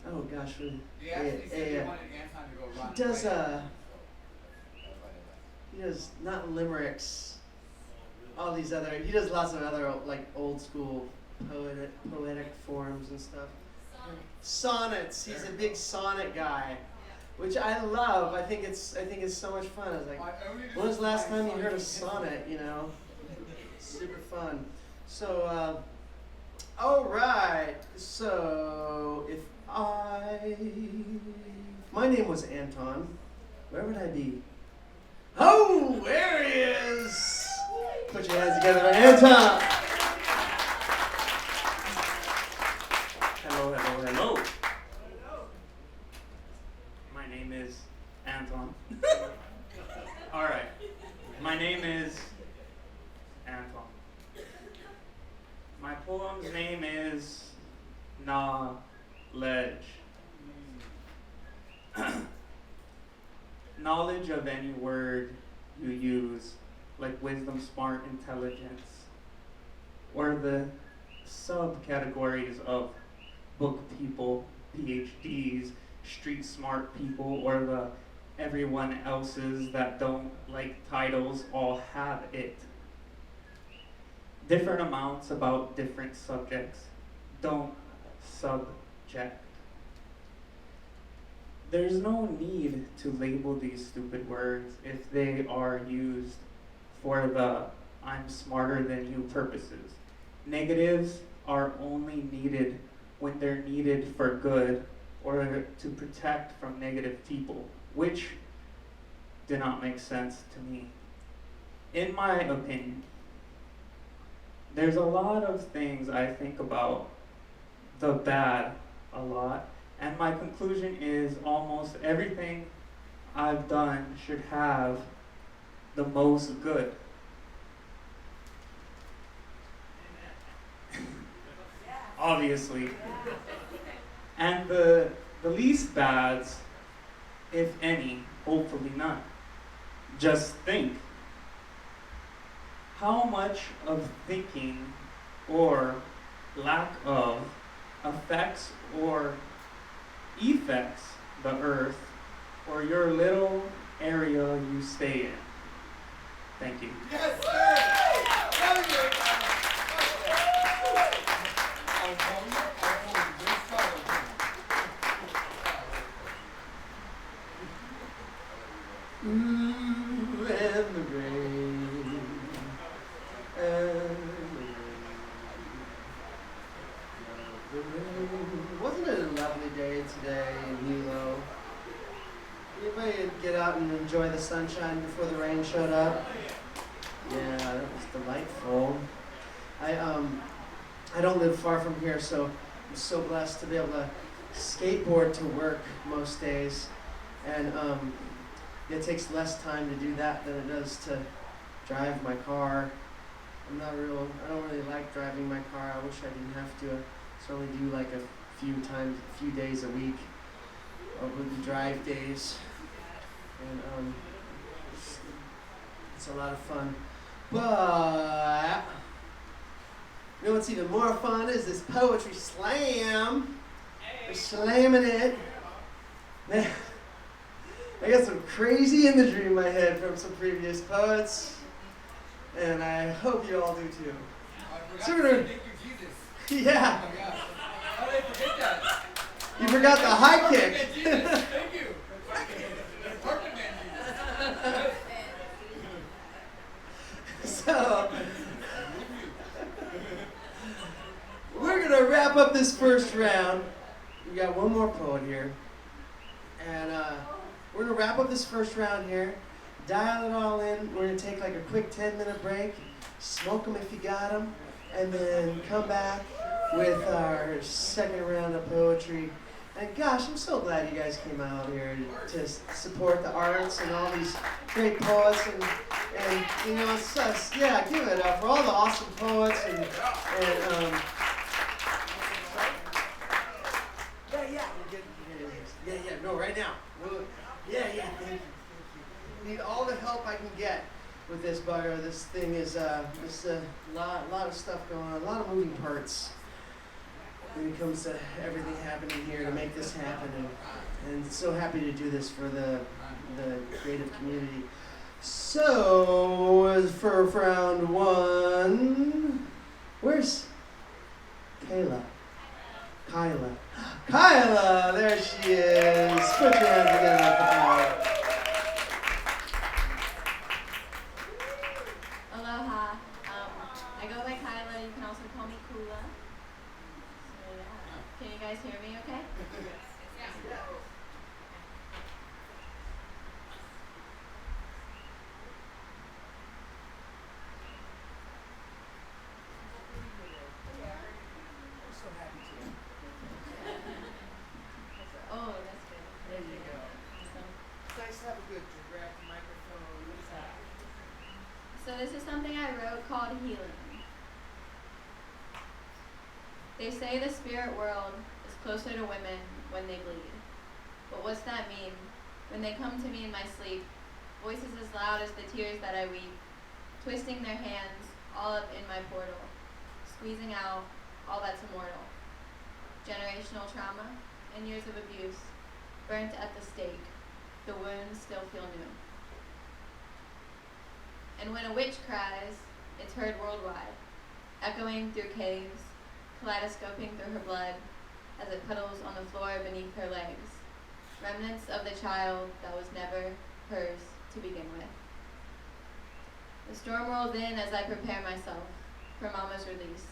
oh gosh, really. He actually said he wanted Anton to go run. He does not limericks. All these other. He does lots of other like old school poetic forms and stuff. Sonnets. He's a big sonnet guy, which I love. I think it's so much fun. I was like, when was the last time you heard a sonnet? You know, super fun. So, all right. So if my name was Anton, where would I be? Oh, there he is. Put your hands together for Anton. Hello, hello, hello. My name is Anton. Alright. My name is Anton. My poem's name is Knowledge. Knowledge of any word you use, like wisdom, smart, intelligence, or the subcategories of book people, PhDs, street smart people, or the everyone else's that don't like titles all have it. Different amounts about different subjects. Don't subject. There's no need to label these stupid words if they are used for the I'm smarter than you purposes. Negatives are only needed when they're needed for good or to protect from negative people, which do not make sense to me. In my opinion, there's a lot of things I think about the bad a lot, and my conclusion is almost everything I've done should have the most good. Obviously. And the least bads, if any, hopefully none. Just think. How much of thinking or lack of affects or effects the earth or your little area you stay in? Thank you. Yes, sir! Very good. Ooh, and the rain, and the rain. Wasn't it a lovely day today in Hilo? Anybody get out and enjoy the sunshine before the rain showed up? Yeah, that was delightful. I don't live far from here, so I'm so blessed to be able to skateboard to work most days, and it takes less time to do that than it does to drive my car. I don't really like driving my car. I wish I didn't have to. I only do like a few days a week of the drive days, and it's a lot of fun. But you know what's even more fun is this poetry slam. We're slamming it. Man, I got some crazy imagery in my head from some previous poets, and I hope you all do too. So we're gonna, Thank you, Jesus. yeah, Oh my gosh. How did I forget that? you forgot the high kick. Jesus, thank you. Apartment man Jesus. So we're gonna wrap up this first round. We got one more poet here, and we're gonna wrap up this first round here. Dial it all in. We're gonna take like a quick 10-minute break. Smoke them if you got them, and then come back with our second round of poetry. And gosh, I'm so glad you guys came out here to support the arts and all these great poets, and you know, it's just, yeah, give it up for all the awesome poets and yeah, help I can get with this bugger. This thing is lot of stuff going on, a lot of moving parts when it comes to everything happening here to make this happen, and so happy to do this for the creative community. So, as for round one, where's Kayla? Kyla, there she is. Put your hands together for Kyla. Aloha. I go by Kyla. You can also call me Kula. So yeah. Can you guys hear me okay? Oh, that's good. There you go. Awesome. It's nice to have a good direct microphone. So this is something I wrote called Healing. They say the spirit world is closer to women when they bleed. But what's that mean? When they come to me in my sleep, voices as loud as the tears that I weep, twisting their hands all up in my portal, squeezing out all that's immortal. Generational trauma and years of abuse, burnt at the stake, the wounds still feel new. And when a witch cries, it's heard worldwide, echoing through caves, kaleidoscoping through her blood as it puddles on the floor beneath her legs, remnants of the child that was never hers to begin with. The storm rolls in as I prepare myself for Mama's release,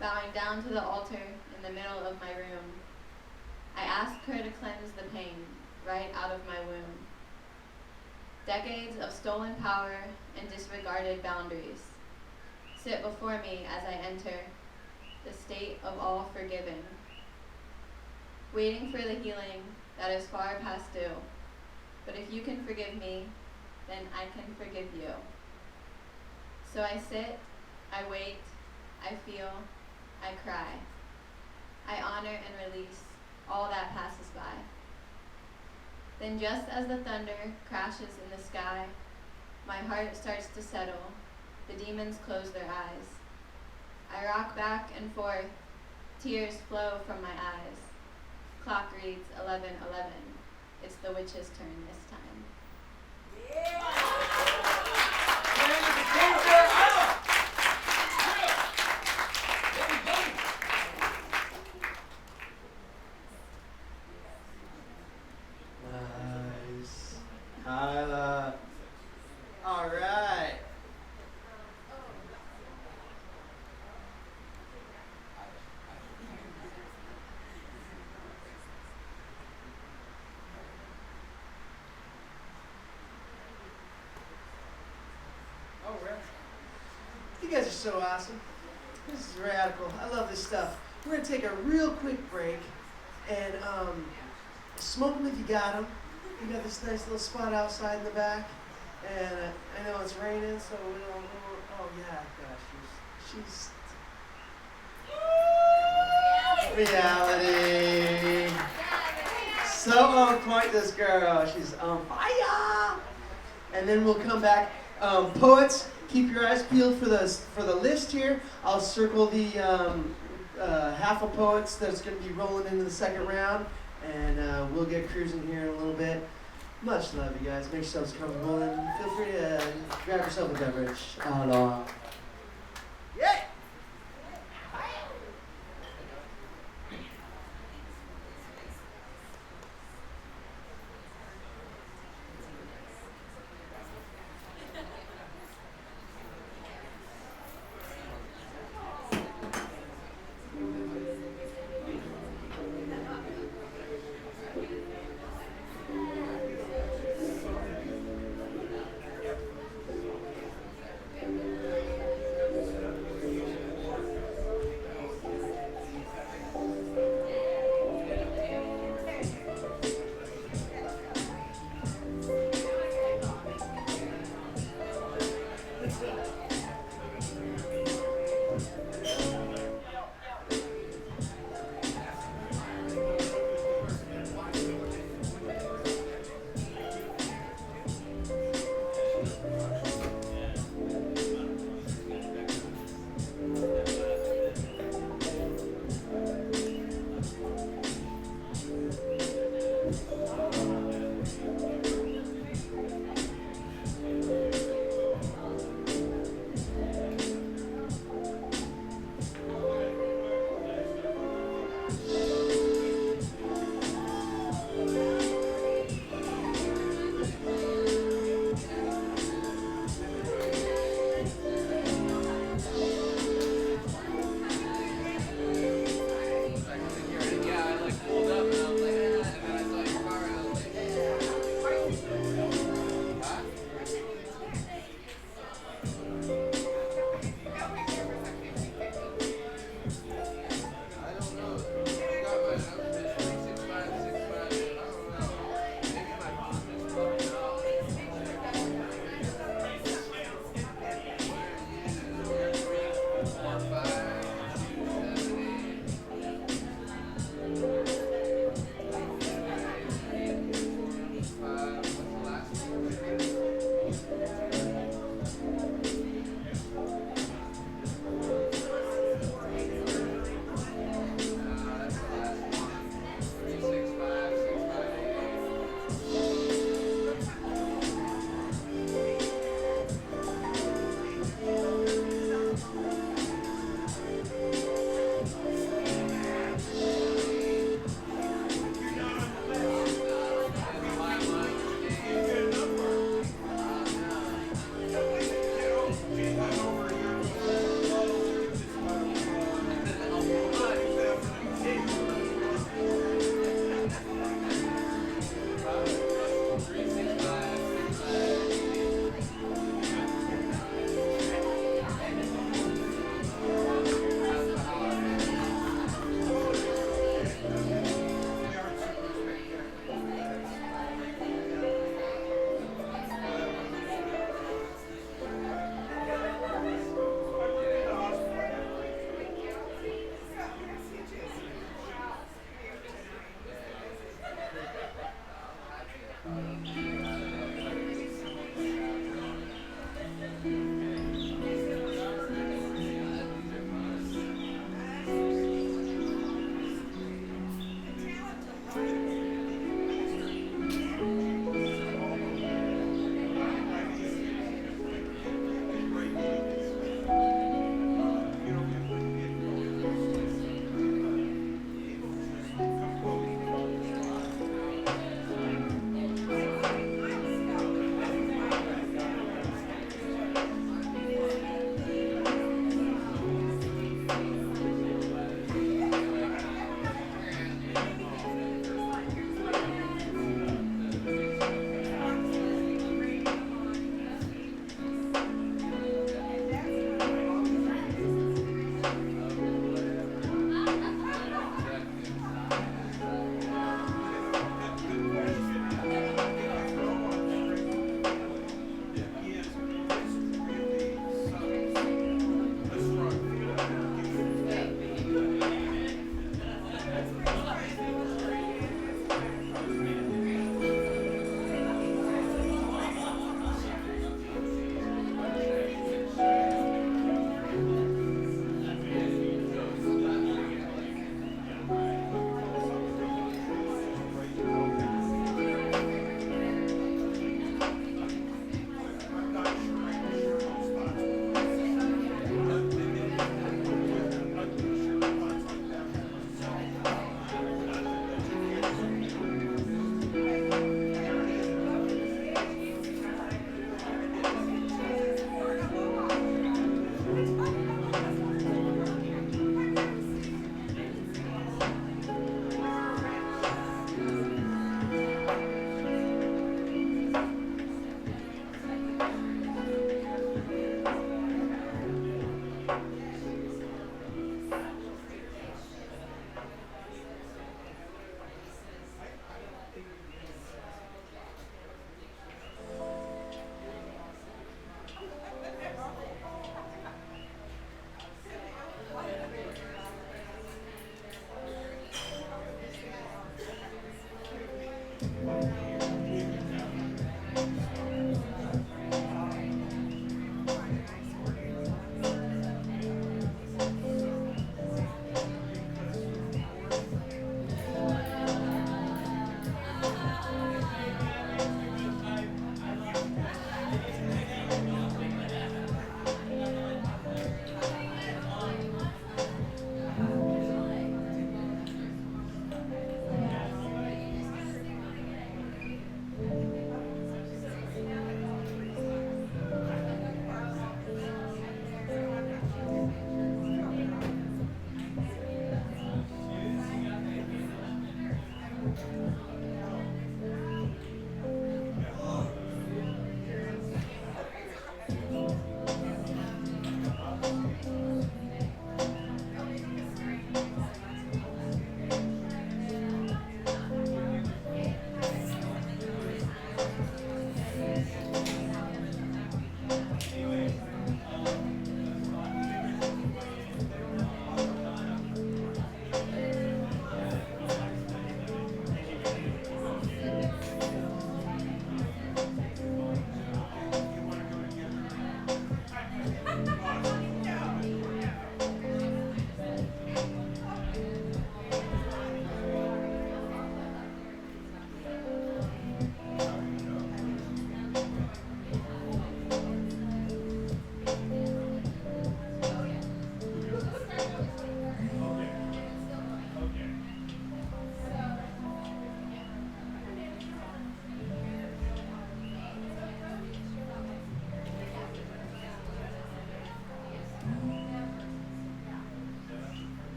bowing down to the altar in the middle of my room. I ask her to cleanse the pain right out of my womb. Decades of stolen power and disregarded boundaries sit before me as I enter the state of all forgiven, waiting for the healing that is far past due. But if you can forgive me, then I can forgive you. So I sit, I wait, I feel, I cry. I honor and release all that passes by. Then just as the thunder crashes in the sky, my heart starts to settle, the demons close their eyes. I rock back and forth, tears flow from my eyes. Clock reads 11:11. It's the witch's turn this time. Nice. Kyla. All right. Oh, really? You guys are so awesome. This is radical. I love this stuff. We're gonna take a real quick break and smoke them if you got them. We got this nice little spot outside in the back, and I know it's raining, so we don't. Oh yeah, gosh, she's reality. So on point, this girl. She's on fire. And then we'll come back. Poets, keep your eyes peeled for the list here. I'll circle the half of poets that's going to be rolling into the second round, and we'll get cruising here in a little bit. Much love, you guys. Make yourselves comfortable, and feel free to grab yourself a beverage. Aloha. Yeah.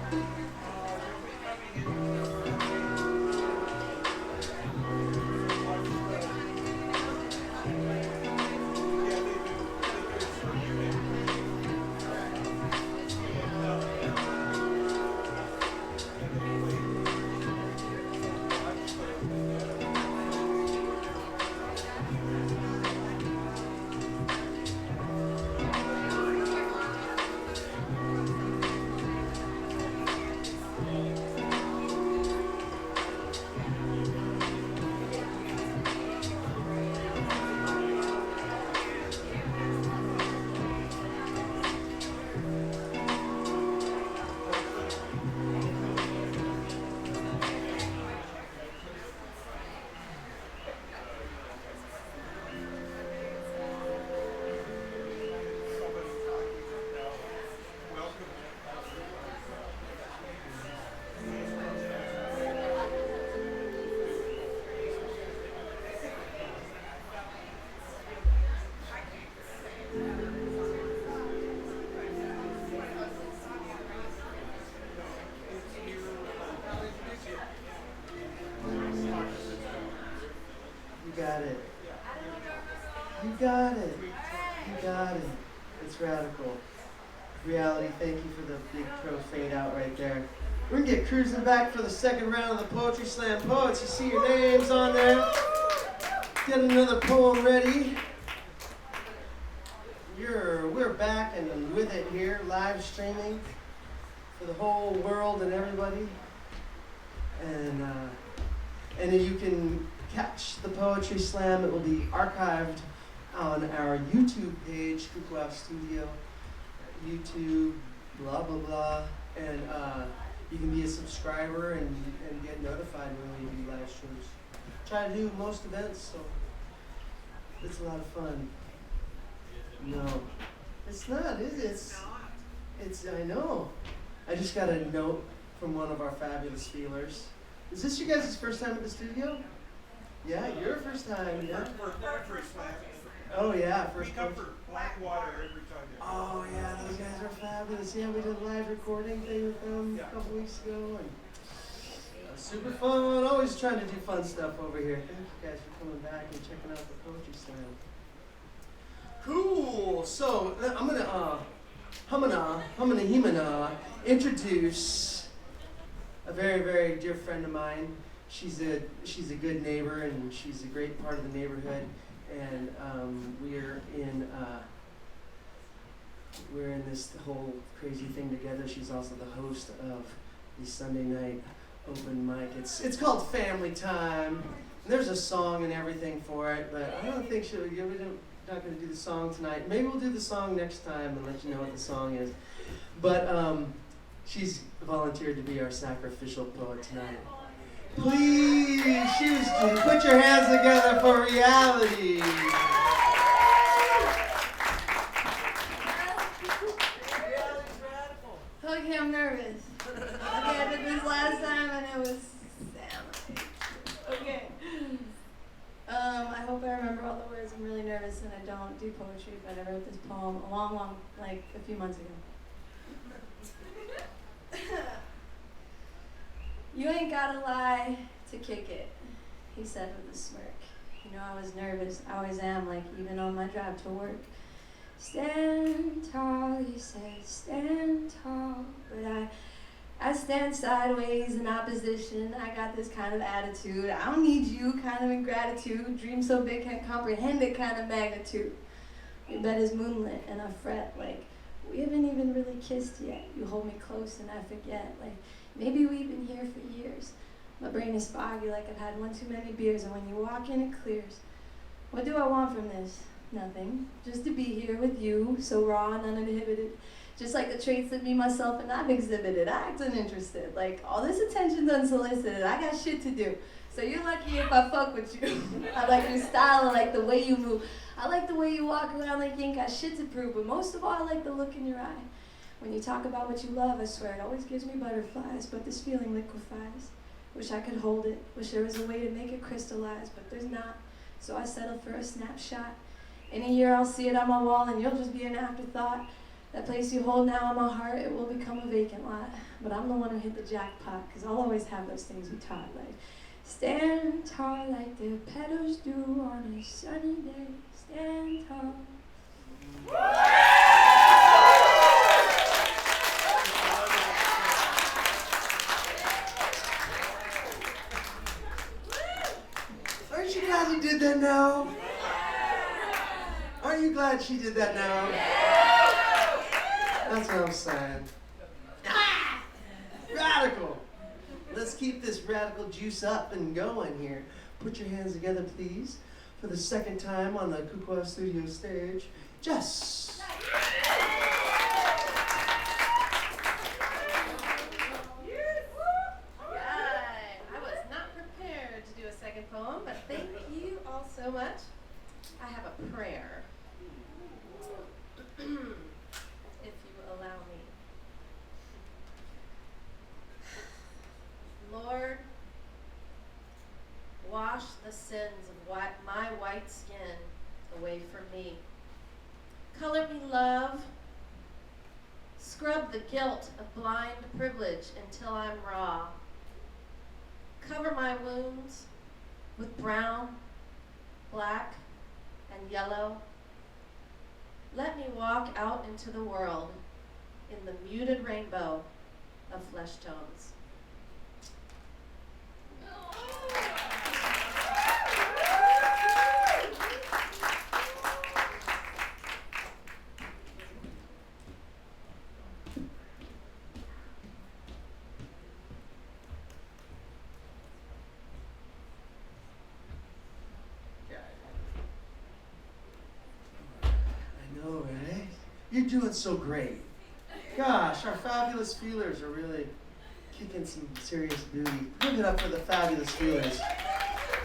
You got it. You got it. You got it. It's radical. Reality, thank you for the big pro fade out right there. We're gonna get cruising back for the second round of the Poetry Slam Poets. You see your names on there. Get another poem ready. We're back and with it here, live streaming for the whole world and everybody. And then you can catch the Poetry Slam. It will be archived on our YouTube page, Kukwau Studio, YouTube, blah, blah, blah. And you can be a subscriber and get notified when we do live streams. Try to do most events, so it's a lot of fun. No, it's not, is it? It's, I know. I just got a note from one of our fabulous feelers. Is this you guys' first time at the studio? Yeah, your first time, yeah. First time. Oh yeah, first We time. come for Blackwater every time. Oh yeah, those guys are fabulous. Yeah, we did a live recording thing with them a couple weeks ago, and super fun. Always trying to do fun stuff over here. Thank you guys for coming back and checking out the Poetry Slam. Cool. So I'm gonna introduce a very, very dear friend of mine. She's a good neighbor, and she's a great part of the neighborhood. And we're in this whole crazy thing together. She's also the host of the Sunday night open mic. It's called Family Time. And there's a song and everything for it, but I don't think we're not going to do the song tonight. Maybe we'll do the song next time and let you know what the song is. But she's volunteered to be our sacrificial poet tonight. Please, Houston, put your hands together for reality. Okay, I'm nervous. Okay, I did this last time and it was Sam. Okay. I hope I remember all the words. I'm really nervous and I don't do poetry, but I wrote this poem a long, like a few months ago. You ain't gotta lie to kick it, he said with a smirk. You know I was nervous, I always am, like even on my drive to work. Stand tall, he said, stand tall. But I stand sideways in opposition. I got this kind of attitude. I don't need you kind of ingratitude. Dream so big can't comprehend it kind of magnitude. We bet as moonlit and I fret like we haven't even really kissed yet. You hold me close and I forget. Like maybe we've been here for years. My brain is foggy like I've had one too many beers, and when you walk in it clears. What do I want from this? Nothing. Just to be here with you, so raw and uninhibited. Just like the traits that me, myself, and I've exhibited. I act uninterested. Like all this attention's unsolicited. I got shit to do. So you're lucky if I fuck with you. I like your style, I like the way you move. I like the way you walk around like you ain't got shit to prove. But most of all, I like the look in your eye. When you talk about what you love, I swear it always gives me butterflies, but this feeling liquefies. Wish I could hold it. Wish there was a way to make it crystallize, but there's not. So I settled for a snapshot. In a year I'll see it on my wall and you'll just be an afterthought. That place you hold now in my heart, it will become a vacant lot. But I'm the one who hit the jackpot, because I'll always have those things we taught, like stand tall like the petals do on a sunny day. Stand tall. Aren't you glad you did that now? Aren't you glad she did that now? That's what I'm saying. Ah! Radical! Let's keep this radical juice up and going here. Put your hands together, please, for the second time on the Kukwa Studio stage. Jess! Right. I was not prepared to do a second poem, but thank you all so much. I have a prayer. If you will allow me. Lord, wash the sins of my white skin away from me. Color me love. Scrub the guilt of blind privilege until I'm raw. Cover my wounds with brown, black, and yellow. Let me walk out into the world in the muted rainbow of flesh tones. I know, right? You're doing so great. Gosh, our fabulous feelers are really kicking some serious booty. Give it up for the fabulous feelers.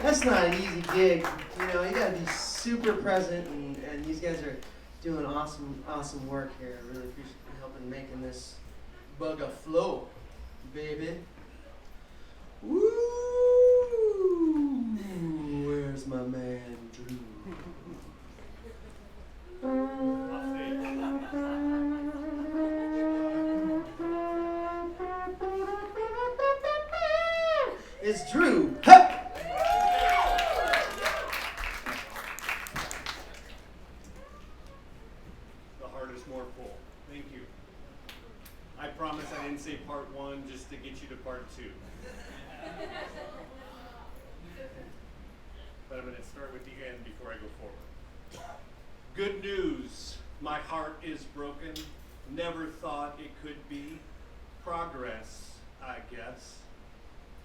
That's not an easy gig. You know, you gotta be super present, and these guys are doing awesome work here. I really appreciate you helping making this bug a flow, baby. Woo! Where's my man, Drew? It's Drew. Hup! The heart is more full. Thank you. I promise I didn't say part one just to get you to part two. But I'm going to start with the end before I go forward. Good news. My heart is broken. Never thought it could be. Progress, I guess.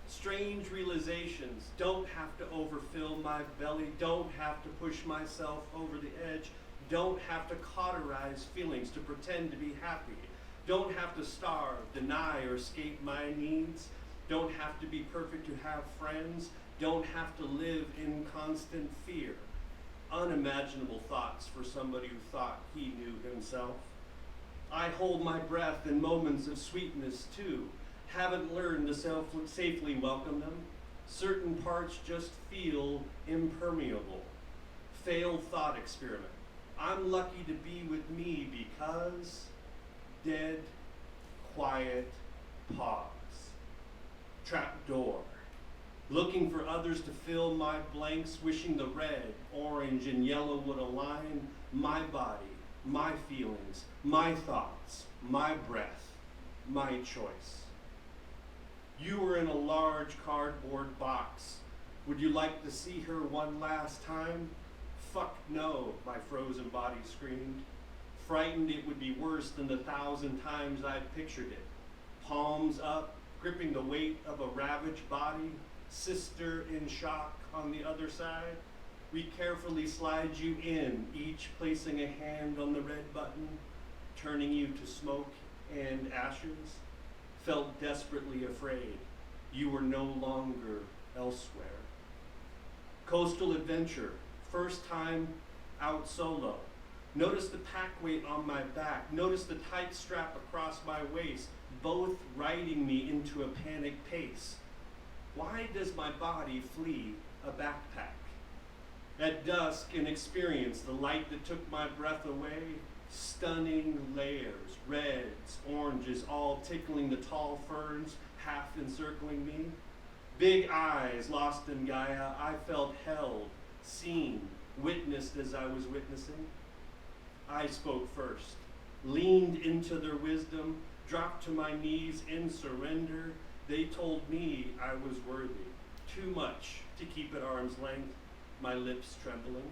Strange realizations. Don't have to overfill my belly. Don't have to push myself over the edge. Don't have to cauterize feelings to pretend to be happy. Don't have to starve, deny, or escape my needs. Don't have to be perfect to have friends. Don't have to live in constant fear. Unimaginable thoughts for somebody who thought he knew himself. I hold my breath in moments of sweetness too. Haven't learned to safely welcome them. Certain parts just feel impermeable. Failed thought experiment. I'm lucky to be with me because dead, quiet, pause. Trap door. Looking for others to fill my blanks, wishing the red, orange, and yellow would align my body, my feelings, my thoughts, my breath, my choice. You were in a large cardboard box. Would you like to see her one last time? Fuck no, my frozen body screamed. Frightened it would be worse than the 1,000 times I'd pictured it. Palms up, gripping the weight of a ravaged body, sister in shock on the other side. We carefully slide you in, each placing a hand on the red button, turning you to smoke and ashes. Felt desperately afraid. You were no longer elsewhere. Coastal adventure, first time out solo. Notice the pack weight on my back. Notice the tight strap across my waist, both riding me into a panic pace. Why does my body flee a backpack? At dusk, an experience, the light that took my breath away, Stunning layers, reds, oranges, all tickling the tall ferns, half encircling me. Big eyes lost in Gaia, I felt held, seen, witnessed as I was witnessing. I spoke first, leaned into their wisdom, dropped to my knees in surrender. They told me I was worthy, too much to keep at arm's length, my lips trembling.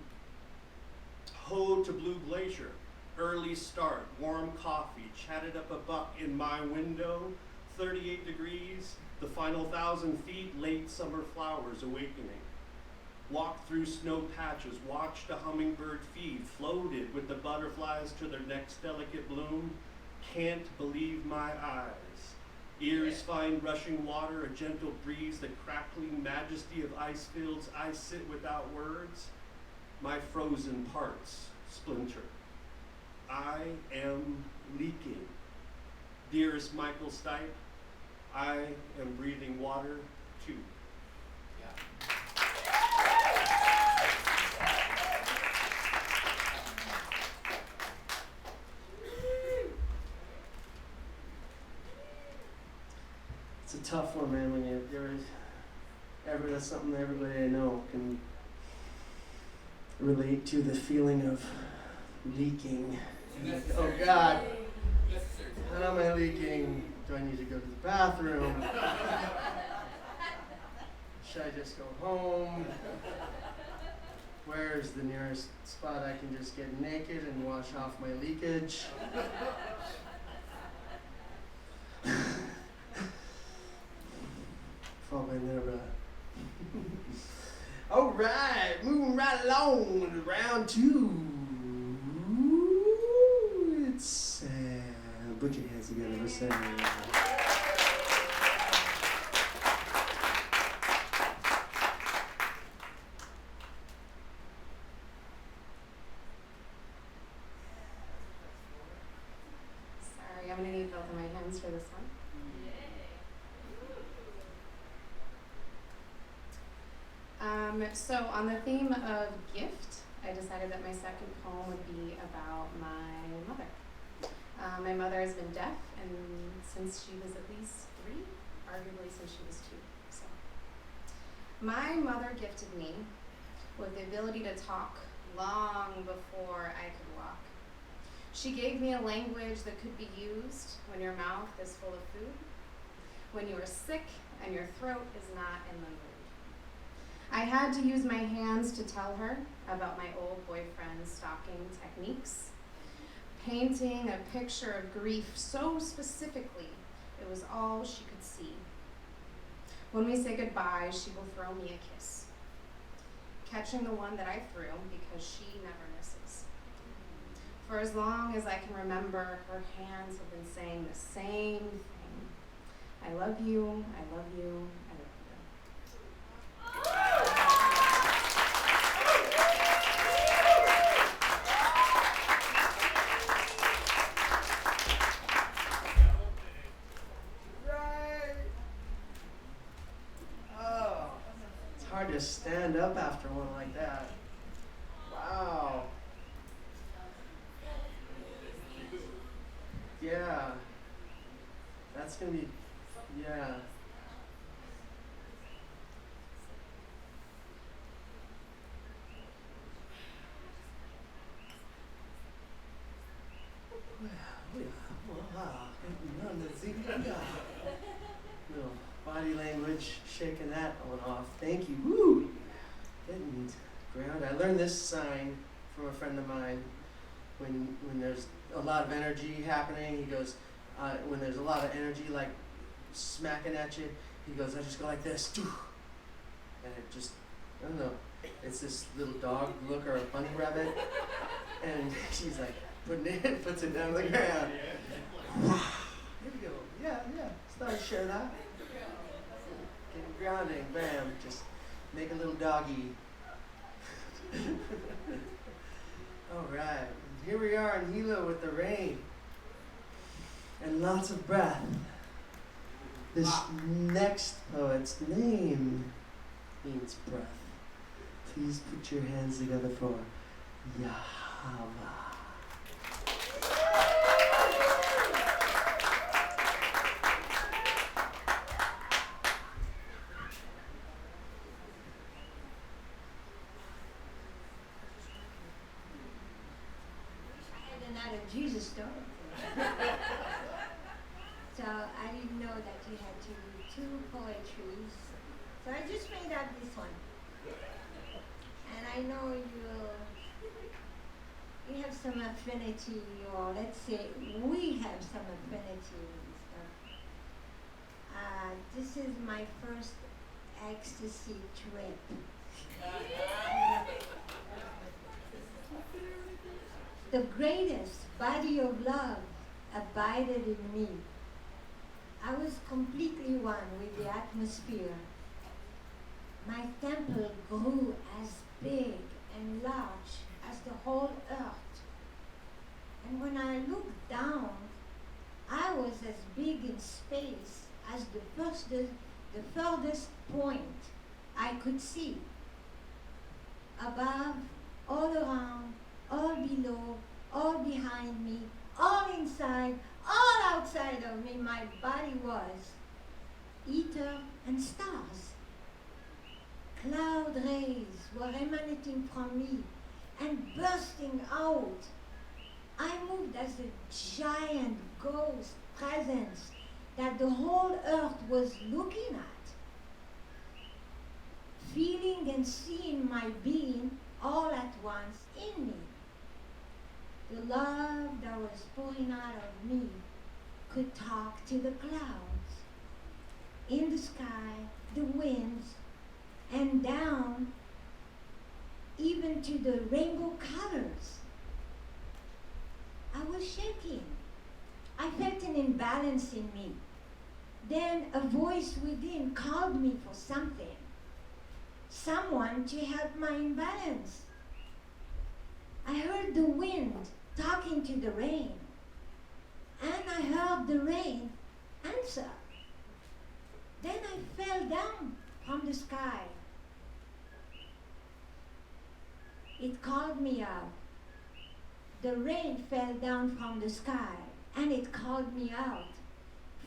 Ho to Blue Glacier, early start, warm coffee, chatted up a buck in my window, 38 degrees, the final 1,000 feet, late summer flowers awakening. Walked through snow patches, watched a hummingbird feed, floated with the butterflies to their next delicate bloom. Can't believe my eyes. Ears find rushing water, a gentle breeze, the crackling majesty of ice fields. I sit without words. My frozen parts splinter. I am leaking. Dearest Michael Stipe, I am breathing water too. It's a tough one, man. When that's something that everybody I know can relate to, the feeling of leaking. Like, oh God, how am I leaking? Do I need to go to the bathroom? Should I just go home? Where's the nearest spot I can just get naked and wash off my leakage? Probably never. All right, moving right along to round two. It's put your hands together for Sam. Sorry, I'm gonna need both of my hands for this one. So on the theme of gift, I decided that my second poem would be about my mother. My mother has been deaf and since she was at least 3, arguably since she was 2. So, my mother gifted me with the ability to talk long before I could walk. She gave me a language that could be used when your mouth is full of food, when you are sick and your throat is not in the mood. I had to use my hands to tell her about my old boyfriend's stalking techniques, painting a picture of grief so specifically it was all she could see. When we say goodbye, she will throw me a kiss, catching the one that I threw because she never misses. For as long as I can remember, her hands have been saying the same thing. I love you, I love you, I love you. Hard to stand up after one like that. Wow. Yeah. That's gonna be, yeah. No, body language, shaking that one off. Thank you. Woo! Getting ground. I learned this sign from a friend of mine. When there's a lot of energy happening, he goes, when there's a lot of energy like smacking at you, he goes, I just go like this. And it just, I don't know, it's this little dog look or a bunny rabbit. And she's like, puts it down on the ground. Here we go. Yeah. Start to share that. Get grounding. Bam. Just make a little doggy. All right. Here we are in Hilo with the rain and lots of breath. This next poet's name means breath. Please put your hands together for Yahava. Jesus story. So I didn't know that you had to do 2 poetries. So I just made up this one. And I know you have some affinity, or let's say we have some affinity with stuff. This is my first ecstasy trip. The greatest body of love abided in me. I was completely one with the atmosphere. My temple grew as big and large as the whole earth. And when I looked down, I was as big in space as the furthest point I could see. Above, all around, all below, all behind me, all inside, all outside of me, my body was ether and stars. Cloud rays were emanating from me and bursting out. I moved as a giant ghost presence that the whole earth was looking at, feeling and seeing my being all at once in me. The love that was pouring out of me could talk to the clouds, in the sky, the winds, and down even to the rainbow colors. I was shaking. I felt an imbalance in me. Then a voice within called me for something, someone to help my imbalance. I heard the wind talking to the rain, and I heard the rain answer. Then I fell down from the sky. It called me out. The rain fell down from the sky, and it called me out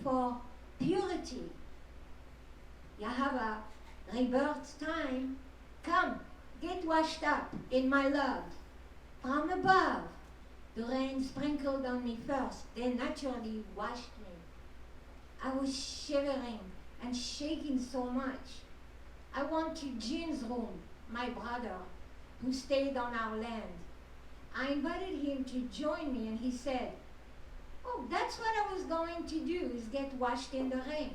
for purity. Yahava, rebirth time, come, get washed up in my love. From above, the rain sprinkled on me first, then naturally washed me. I was shivering and shaking so much. I went to Jean's room, my brother, who stayed on our land. I invited him to join me, and he said, "Oh, that's what I was going to do, is get washed in the rain."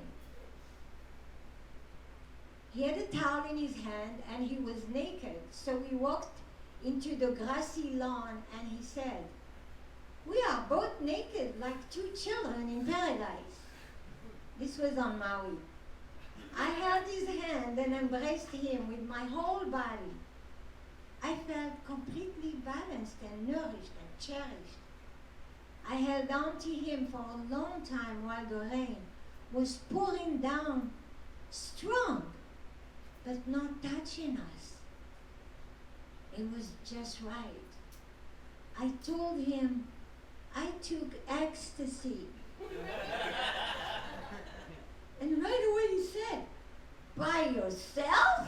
He had a towel in his hand, and he was naked, so we walked into the grassy lawn, and he said, "We are both naked like 2 children in paradise." This was on Maui. I held his hand and embraced him with my whole body. I felt completely balanced and nourished and cherished. I held on to him for a long time while the rain was pouring down strong, but not touching us. It was just right. I told him I took ecstasy. And right away he said, "By yourself?"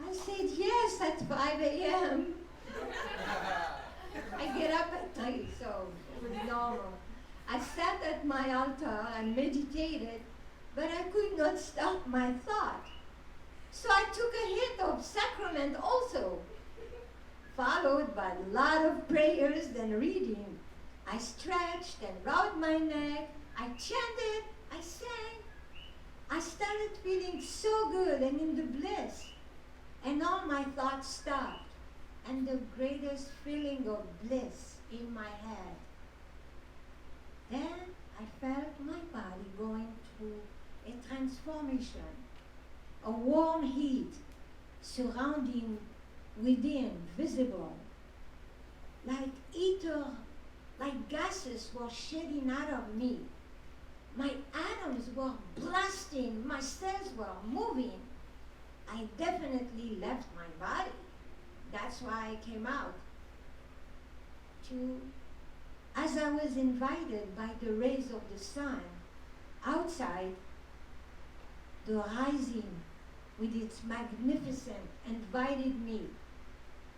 I said, "Yes, at 5 a.m. I get up at 3, so it was normal. I sat at my altar and meditated, but I could not stop my thought. So I took a hit of sacrament also, followed by a lot of prayers and reading. I stretched and rubbed my neck. I chanted, I sang. I started feeling so good and in the bliss, and all my thoughts stopped, and the greatest feeling of bliss in my head. Then I felt my body going through a transformation, a warm heat surrounding within, visible, like ether, like gases were shedding out of me. My atoms were blasting, my cells were moving. I definitely left my body. That's why I came out. As I was invited by the rays of the sun, outside, the rising with its magnificence invited me.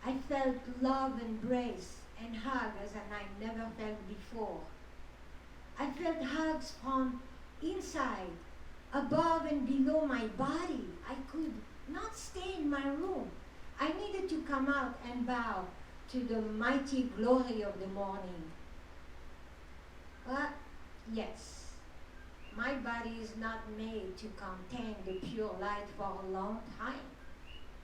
I felt love embrace and hugs and I never felt before. I felt hugs from inside, above and below my body. I could not stay in my room. I needed to come out and bow to the mighty glory of the morning. But yes, my body is not made to contain the pure light for a long time.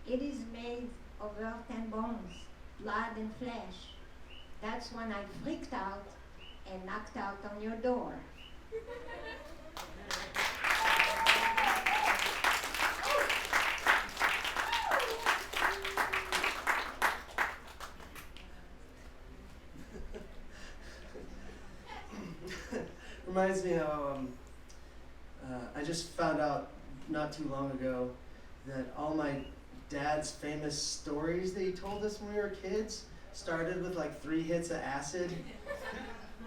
It is made of earth and bones, blood and flesh. That's when I freaked out and knocked out on your door. Reminds me how I just found out not too long ago that all my dad's famous stories that he told us when we were kids started with like 3 hits of acid.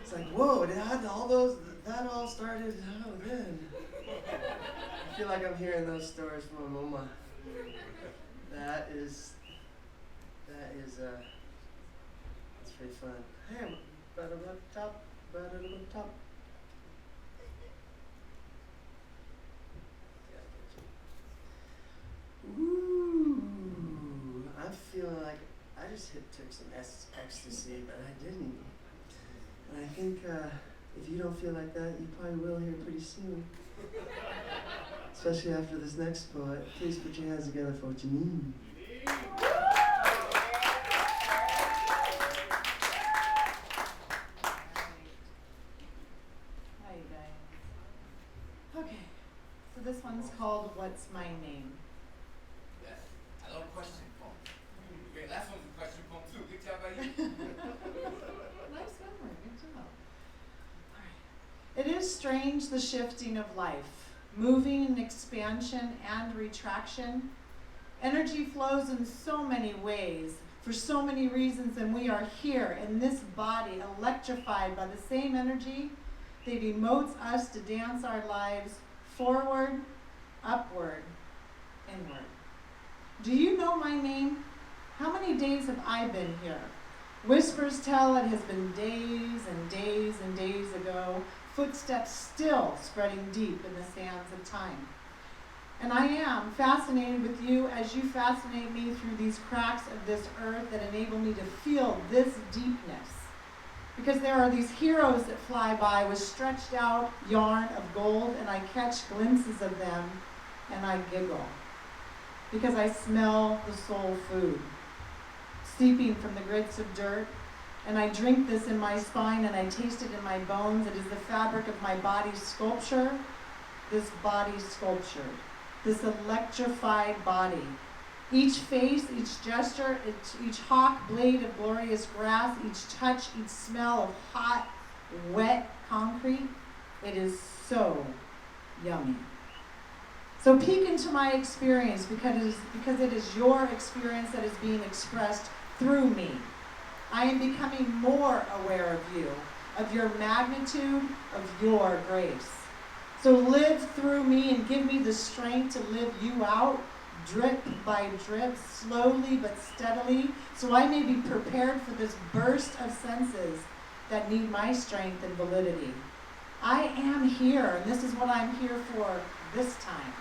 It's like, whoa, Dad, that all started, oh, then. I feel like I'm hearing those stories from my mama. That is, that's pretty fun. Hey, top. Ooh, I'm feeling like I just took some ecstasy, but I didn't. And I think if you don't feel like that, you probably will here pretty soon. Especially after this next poet. Please put your hands together for Janine. Hi, you guys. Okay, so this one's called What's My Name? Yes. I love question poem. Okay, last one's a question poem too. Good job by you. Nice memory, good job. All right. It is strange, the shifting of life, moving in expansion and retraction. Energy flows in so many ways, for so many reasons, and we are here in this body, electrified by the same energy that emotes us to dance our lives forward, upward, inward. Do you know my name? How many days have I been here? Whispers tell it has been days and days and days ago, footsteps still spreading deep in the sands of time. And I am fascinated with you as you fascinate me through these cracks of this earth that enable me to feel this deepness. Because there are these heroes that fly by with stretched out yarn of gold, and I catch glimpses of them and I giggle. Because I smell the soul food, steeping from the grits of dirt, and I drink this in my spine and I taste it in my bones. It is the fabric of my body's sculpture, this body sculptured, this electrified body. Each face, each gesture, each hawk blade of glorious grass, each touch, each smell of hot, wet concrete, it is so yummy. So peek into my experience because it is your experience that is being expressed through me. I am becoming more aware of you, of your magnitude, of your grace. So live through me and give me the strength to live you out, drip by drip, slowly but steadily, so I may be prepared for this burst of senses that need my strength and validity. I am here, and this is what I'm here for this time.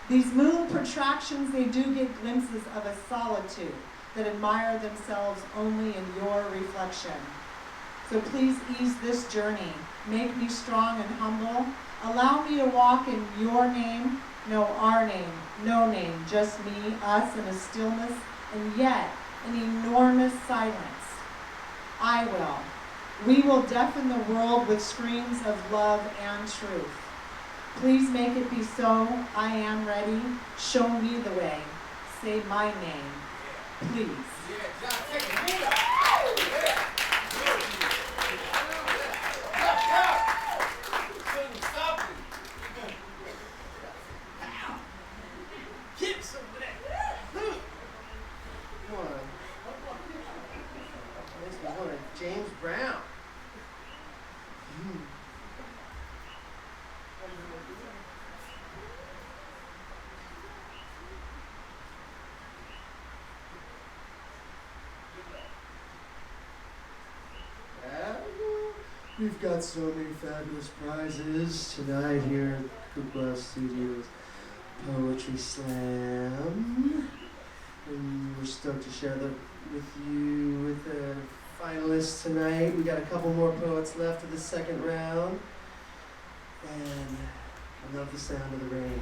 These moon protractions, they do get glimpses of a solitude that admire themselves only in your reflection. So please ease this journey. Make me strong and humble. Allow me to walk in your name, no our name, no name, just me, us in a stillness, and yet an enormous silence. I will. We will deafen the world with screams of love and truth. Please make it be so. I am ready. Show me the way. Say my name, please. Yeah, John, take it. Yeah. James Brown. We've got so many fabulous prizes tonight here at Kukla Studios Poetry Slam. And we're stoked to share them with you with the finalists tonight. We got a couple more poets left for the second round. And I love the sound of the rain.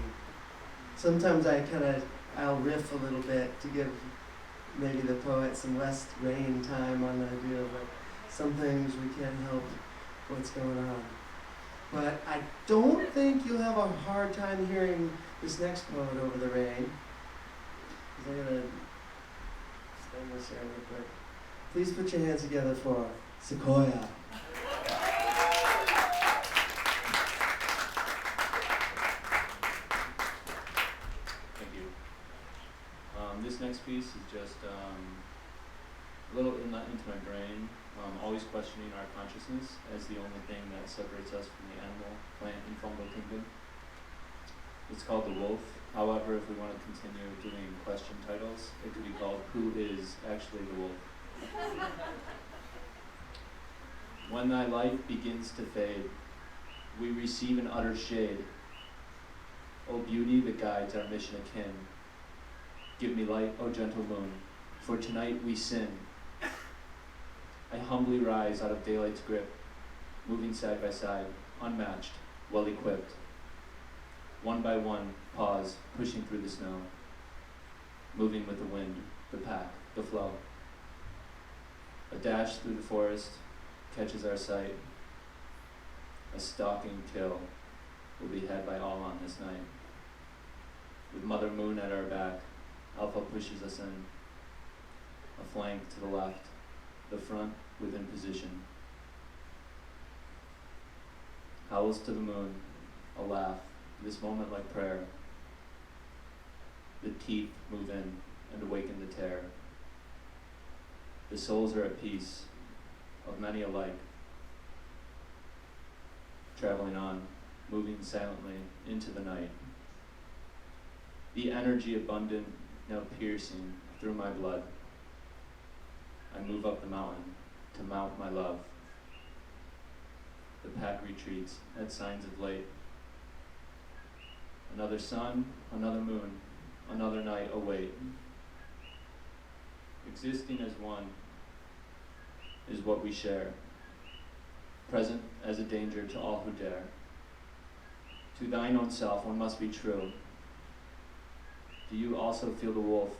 Sometimes I'll riff a little bit to give maybe the poet some less rain time on the deal, but some things we can't help what's going on. But I don't think you'll have a hard time hearing this next poet over the rain. 'Cause I'm gonna stand this here real quick. Please put your hands together for Sequoia. Thank you. This next piece is just a little inlet into my brain. Always questioning our consciousness as the only thing that separates us from the animal, plant, and fungal kingdom. It's called The Wolf. However, if we want to continue doing question titles, it could be called Who is Actually the Wolf? When thy light begins to fade, we receive an utter shade. O beauty that guides our mission akin, give me light, O gentle moon, for tonight we sin. I humbly rise out of daylight's grip, moving side by side, unmatched, well equipped. One by one, pause, pushing through the snow, moving with the wind, the pack, the flow. A dash through the forest catches our sight. A stalking kill will be had by all on this night. With Mother Moon at our back, Alpha pushes us in. A flank to the left, the front within position. Howls to the moon, a laugh, this moment like prayer. The teeth move in and awaken the terror. The souls are at peace, of many alike. Traveling on, moving silently into the night. The energy abundant, now piercing through my blood. I move up the mountain to mount my love. The pack retreats at signs of late. Another sun, another moon, another night await. Existing as one is what we share, present as a danger to all who dare. To thine own self one must be true. Do you also feel the wolf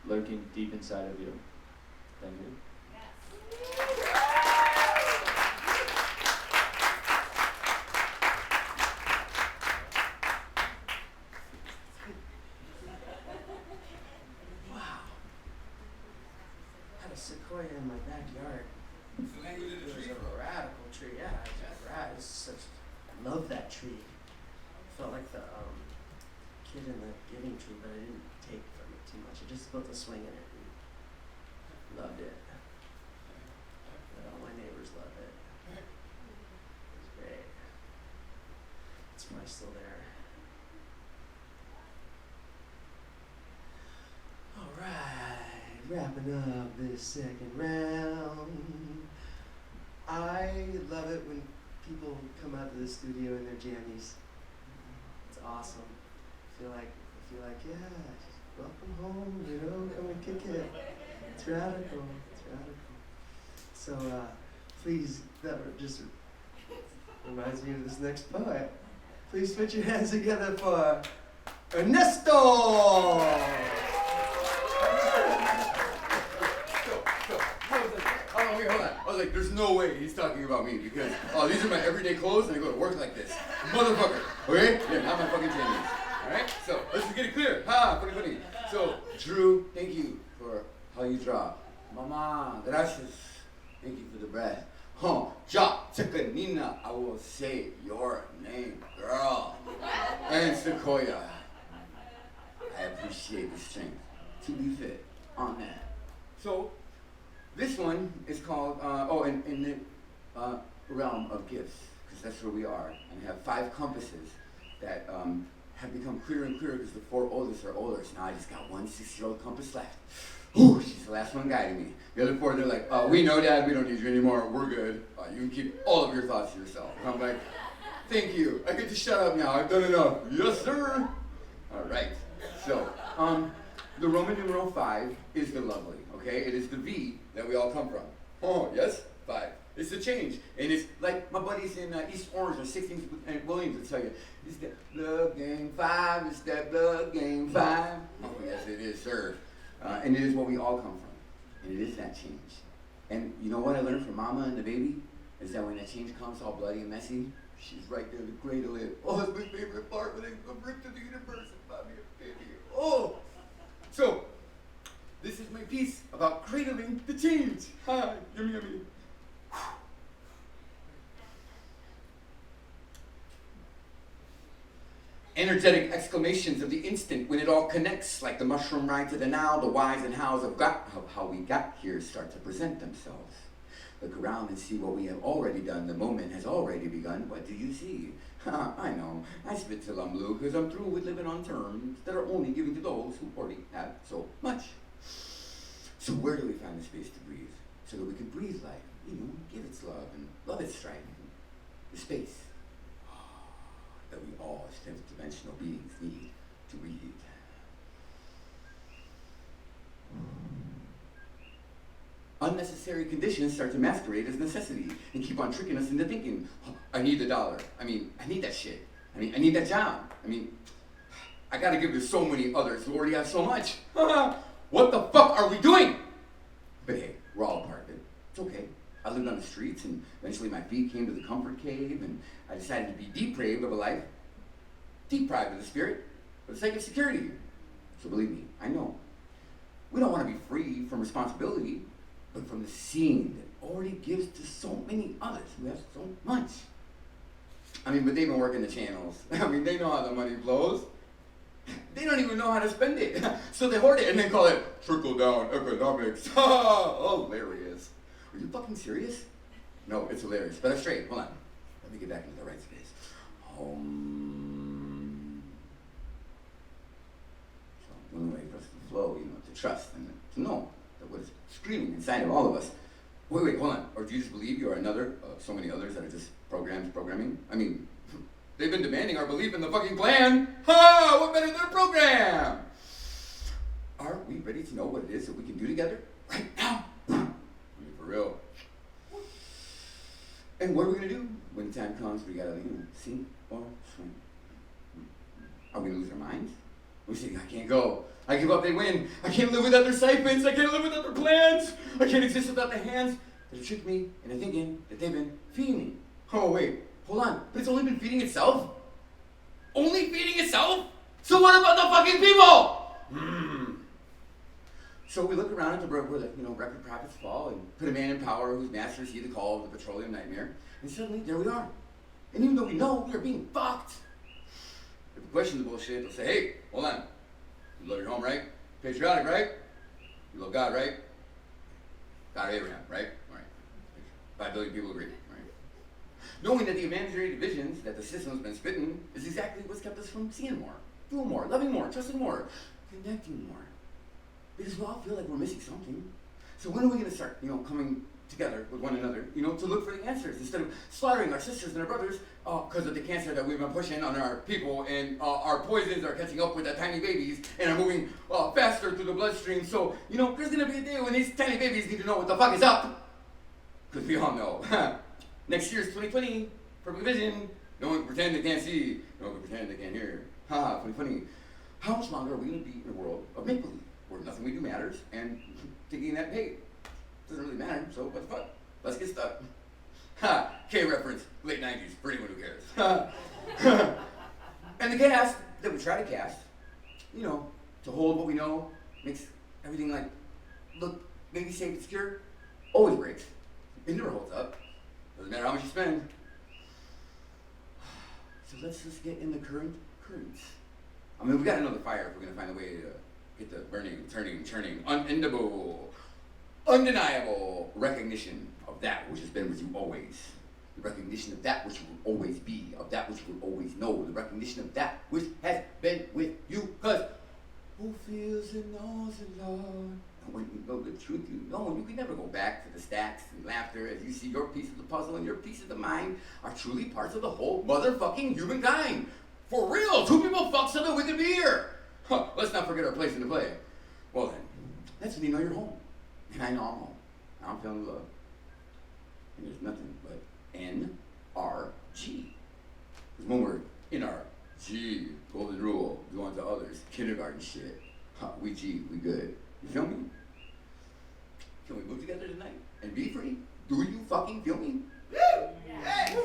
lurking deep inside of you? Thank you. Wow. Had a sequoia in my backyard. It's the language of It the was tree, a bro. radical tree. Yeah, it's rad. It's such. I love that tree. Felt like the kid in the Giving Tree, but I didn't take from it too much. I just built a swing in it and loved it. But all my neighbors love it. It was great. It's probably still there. All right, wrapping up this second round. I love it when people come out to the studio in their jammies. It's awesome. I feel like, yeah, welcome home, you know, come and kick it. It's radical, it's radical. So please, that just reminds me of this next poet. Please put your hands together for Ernesto! Hold on. I was like, there's no way he's talking about me because, these are my everyday clothes and I go to work like this. Motherfucker. Okay? Yeah, not my fucking jammies. Alright? So, let's just get it clear. Ha! Funny. So, Drew, thank you for how you draw. Mama, gracias. Thank you for the breath. Ja, Chicanina, I will say your name, girl. And Sequoia. I appreciate the strength to be fit on that. So, this one is called, in the realm of gifts, because that's where we are. And we have 5 compasses that have become clearer and clearer because the 4 oldest are older. So now I just got 1 6-year-old compass left. Whew, she's the last one guiding me. The other four, they're like, we know, Dad, we don't need you anymore. We're good. You can keep all of your thoughts to yourself. And I'm like, thank you. I get to shut up now. I've done enough. Yes, sir. All right. So, the Roman numeral 5 is the lovely, okay? It is the V that we all come from. Oh, yes? 5. It's the change. And it's like my buddies in East Orange or 16th and Williams will tell you, it's that blood game 5, it's that blood game 5. Oh, yes, it is, sir. And it is what we all come from. And it is that change. And you know what I learned from Mama and the baby? Is that when that change comes all bloody and messy, she's right there to cradle it. Oh, that's my favorite part when they come right to the universe and buy me a baby. Oh! So, this is my piece about cradling the change. Hi, yummy, yummy. Energetic exclamations of the instant when it all connects, like the mushroom ride to the now, the whys and hows of how we got here start to present themselves. Look around and see what we have already done. The moment has already begun. What do you see? I know. I spit till I'm blue because I'm through with living on terms that are only given to those who already have so much. So where do we find the space to breathe? So that we can breathe life, give its love and love its strife. The space that we all as 10th dimensional beings need to breathe. Unnecessary conditions start to masquerade as necessity and keep on tricking us into thinking, I need the dollar. I need that shit. I need that job. I gotta give to so many others who already have so much. What the fuck are we doing? But hey, we're all a part of it. It's okay. I lived on the streets and eventually my feet came to the comfort cave and I decided to be depraved of a life, deprived of the spirit, for the sake of security. So believe me, I know. We don't want to be free from responsibility, but from the seeing that already gives to so many others who have so much. But they've been working the channels. They know how the money flows. They don't even know how to spend it. So they hoard it and they call it trickle-down economics. Hilarious. Are you fucking serious? No, it's hilarious. But I'm straight. Hold on. Let me get back into the right space. So the only way for us to flow, to trust and to know that what's screaming inside of all of us. Wait, hold on. Or do you just believe you are another of so many others that are just programming? They've been demanding our belief in the fucking plan. What better than a program? Aren't we ready to know what it is that we can do together right now? For real. And what are we gonna do when the time comes? We gotta, sink or swim. Are we gonna lose our minds? We say, I can't go. I give up, they win. I can't live without their siphons. I can't live without their plans. I can't exist without the hands that have tricked me into thinking that they've been feeding me. Oh, wait, hold on. But it's only been feeding itself? Only feeding itself? So what about the fucking people? So we look around at the road where the record profits fall and put a man in power whose masters heed the call of the petroleum nightmare. And suddenly, there we are. And even though we know we are being fucked, if we question the bullshit, they'll say, hey, hold on. You love your home, right? Patriotic, right? You love God, right? God of Abraham, right? All right. 5 billion people agree, right? Knowing that the imaginary divisions that the system's been spitting is exactly what's kept us from seeing more, doing more, loving more, trusting more, connecting more. Because we all feel like we're missing something. So when are we going to start, coming together with one another, to look for the answers instead of slaughtering our sisters and our brothers because of the cancer that we've been pushing on our people, and our poisons are catching up with the tiny babies and are moving faster through the bloodstream. So, there's going to be a day when these tiny babies need to know what the fuck is up. Because we all know. Next year's 2020, perfect vision. No one can pretend they can't see. No one can pretend they can't hear. Funny. How much longer are we going to be in a world of make-believe, where nothing we do matters, and thinking that, hey, doesn't really matter, so what the fuck? Let's get stuck. K reference, late 90s, for anyone who cares. And the cast that we try to cast, to hold what we know, makes everything look maybe safe and secure, always breaks. It never holds up. Doesn't matter how much you spend. So let's just get in the currents. We gotta know the fire if we're gonna find a way to get the burning, turning, churning, unendable, undeniable recognition of that which has been with you always. The recognition of that which you will always be, of that which you will always know. The recognition of that which has been with you. Because who feels and knows the Lord? And when know the truth you know, you can never go back to the stacks and laughter as you see your piece of the puzzle and your piece of the mind are truly parts of the whole motherfucking humankind. For real, two people fuck so that we can be here. Huh, let's not forget our place in the play. Well then, that's when you know you're home. And I know I'm home. I'm feeling love. And there's nothing but NRG. There's one word, NRG. Golden rule, do unto others. Kindergarten shit. Huh, we G, we good. You feel me? Can we move together tonight and be free? Do you fucking feel me? Woo! Hey!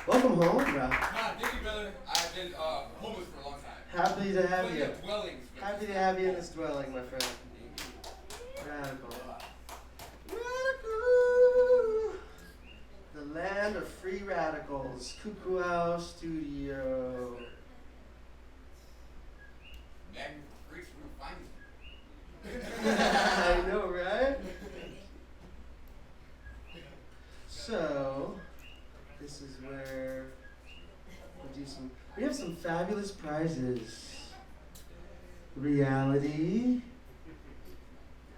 Welcome home, bro. Thank you, brother. I've been homeless for a long time. Happy to have you. Dwellings. Happy to have you in this dwelling, my friend. Radical. Radical. The land of free radicals. Cuckoo House Studio. Man, freaks, we find I know, right? So, this is where we have some fabulous prizes. Reality.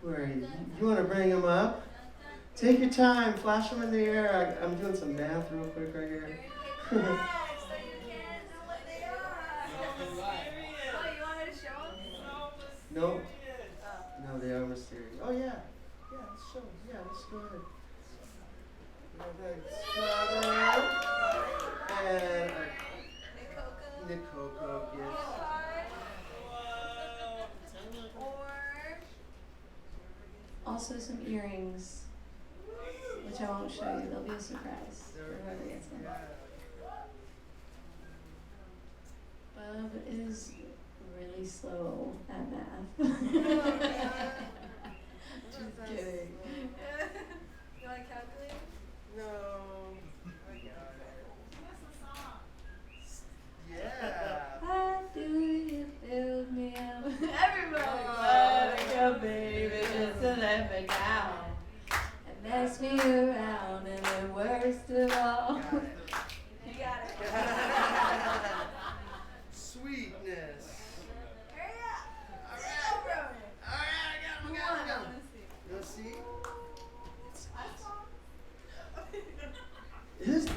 Where are you? You want to bring them up? Take your time, flash them in the air. I'm doing some math real quick right here. No. No, they are mysterious. Oh yeah. Yeah, let's show them. Yeah, let's go ahead. And our Nick Coco gift. Also some earrings, which I won't show you. They'll be a surprise for whoever gets them. Bub is really slow at math. Just kidding. You like calculating? No. Yeah. How do you build me up? Everybody. Like a baby just to let me down and mess me around, and the worst of all. You got it. Sweetness. Hurry up. All Sit right. up, Roman. All right, I got him. Who I won? I got him. wanna see. You want to see? I saw.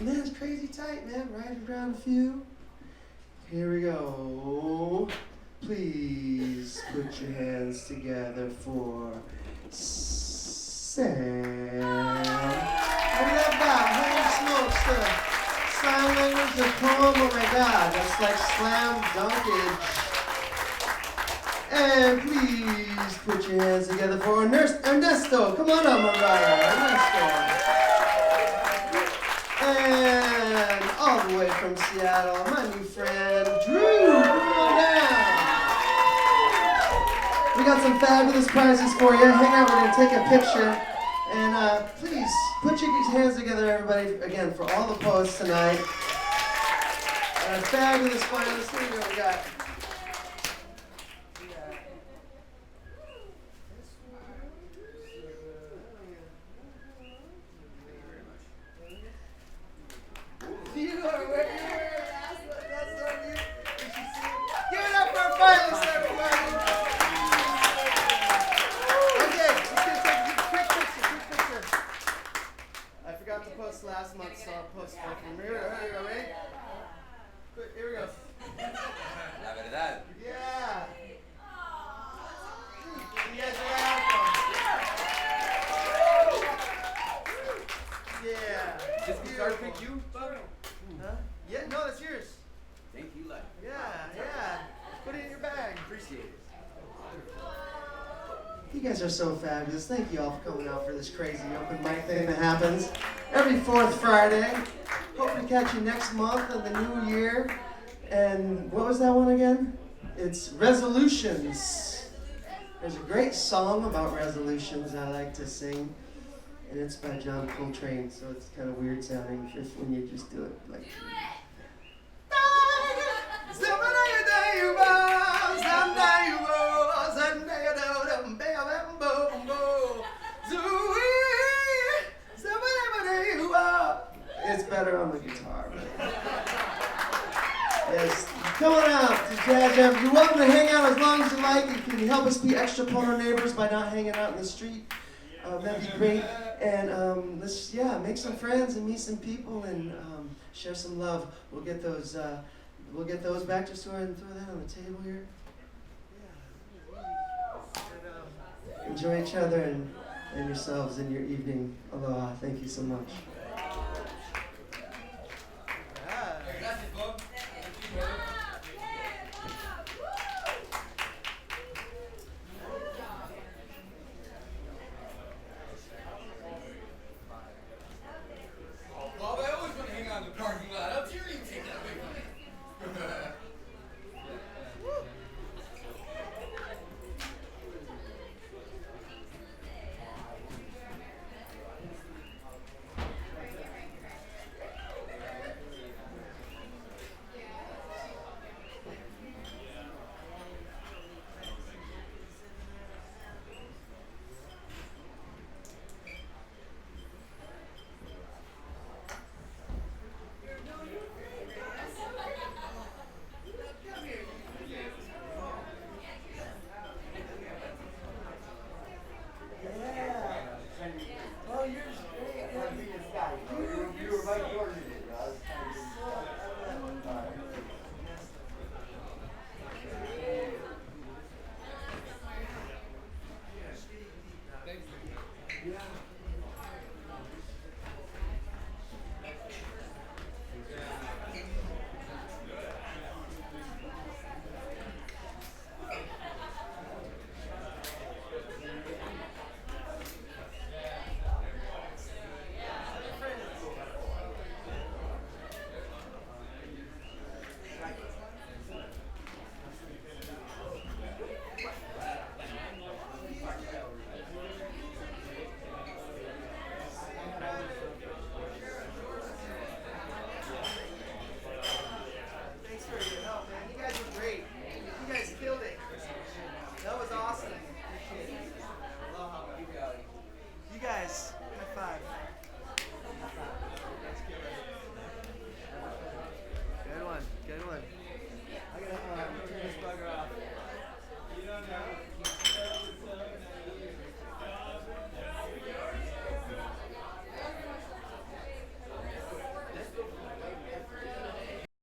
Man, it's crazy tight, man. Right around a few. Here we go. Please put your hands together for Sam. How did that bow? Holy smokes, the sign language, the poem, oh my god, that's like slam dunkage. And please put your hands together for Ernesto. Come on up, my brother. Ernesto. And all the way from Seattle, my new friend, Drew. Come on down. We got some fabulous prizes for you. Hang on, we're going to take a picture. And please, put your hands together, everybody, again, for all the poets tonight. And our fabulous finalists. Here we go, we got. You are where that's on you. You should see it. Give it up for our finalists, everybody. Okay, let's get a quick picture. I forgot to post last month, so I'll post one from here. Here we go, ready? Quick, here we go. La verdad. Yeah. You guys are welcome. Yeah. Just we start pick you, Bub? Huh? Yeah, no, that's yours. Thank you, like. Yeah, yeah. Put it in your bag. Appreciate it. You guys are so fabulous. Thank you all for coming out for this crazy open mic thing that happens every fourth Friday. Hope to catch you next month in the new year. And what was that one again? It's Resolutions. There's a great song about resolutions I like to sing. And it's by John Coltrane, so it's kind of weird sounding if when you just do it like. It's better on the guitar. But Jazz Jam. You're welcome to hang out as long as you like. You can help us be extra Pono neighbors by not hanging out in the street. That'd be great. And let's make some friends and meet some people and share some love. We'll get those back. Just go ahead and throw that on the table here. Enjoy each other and yourselves in your evening. Aloha. Thank you so much.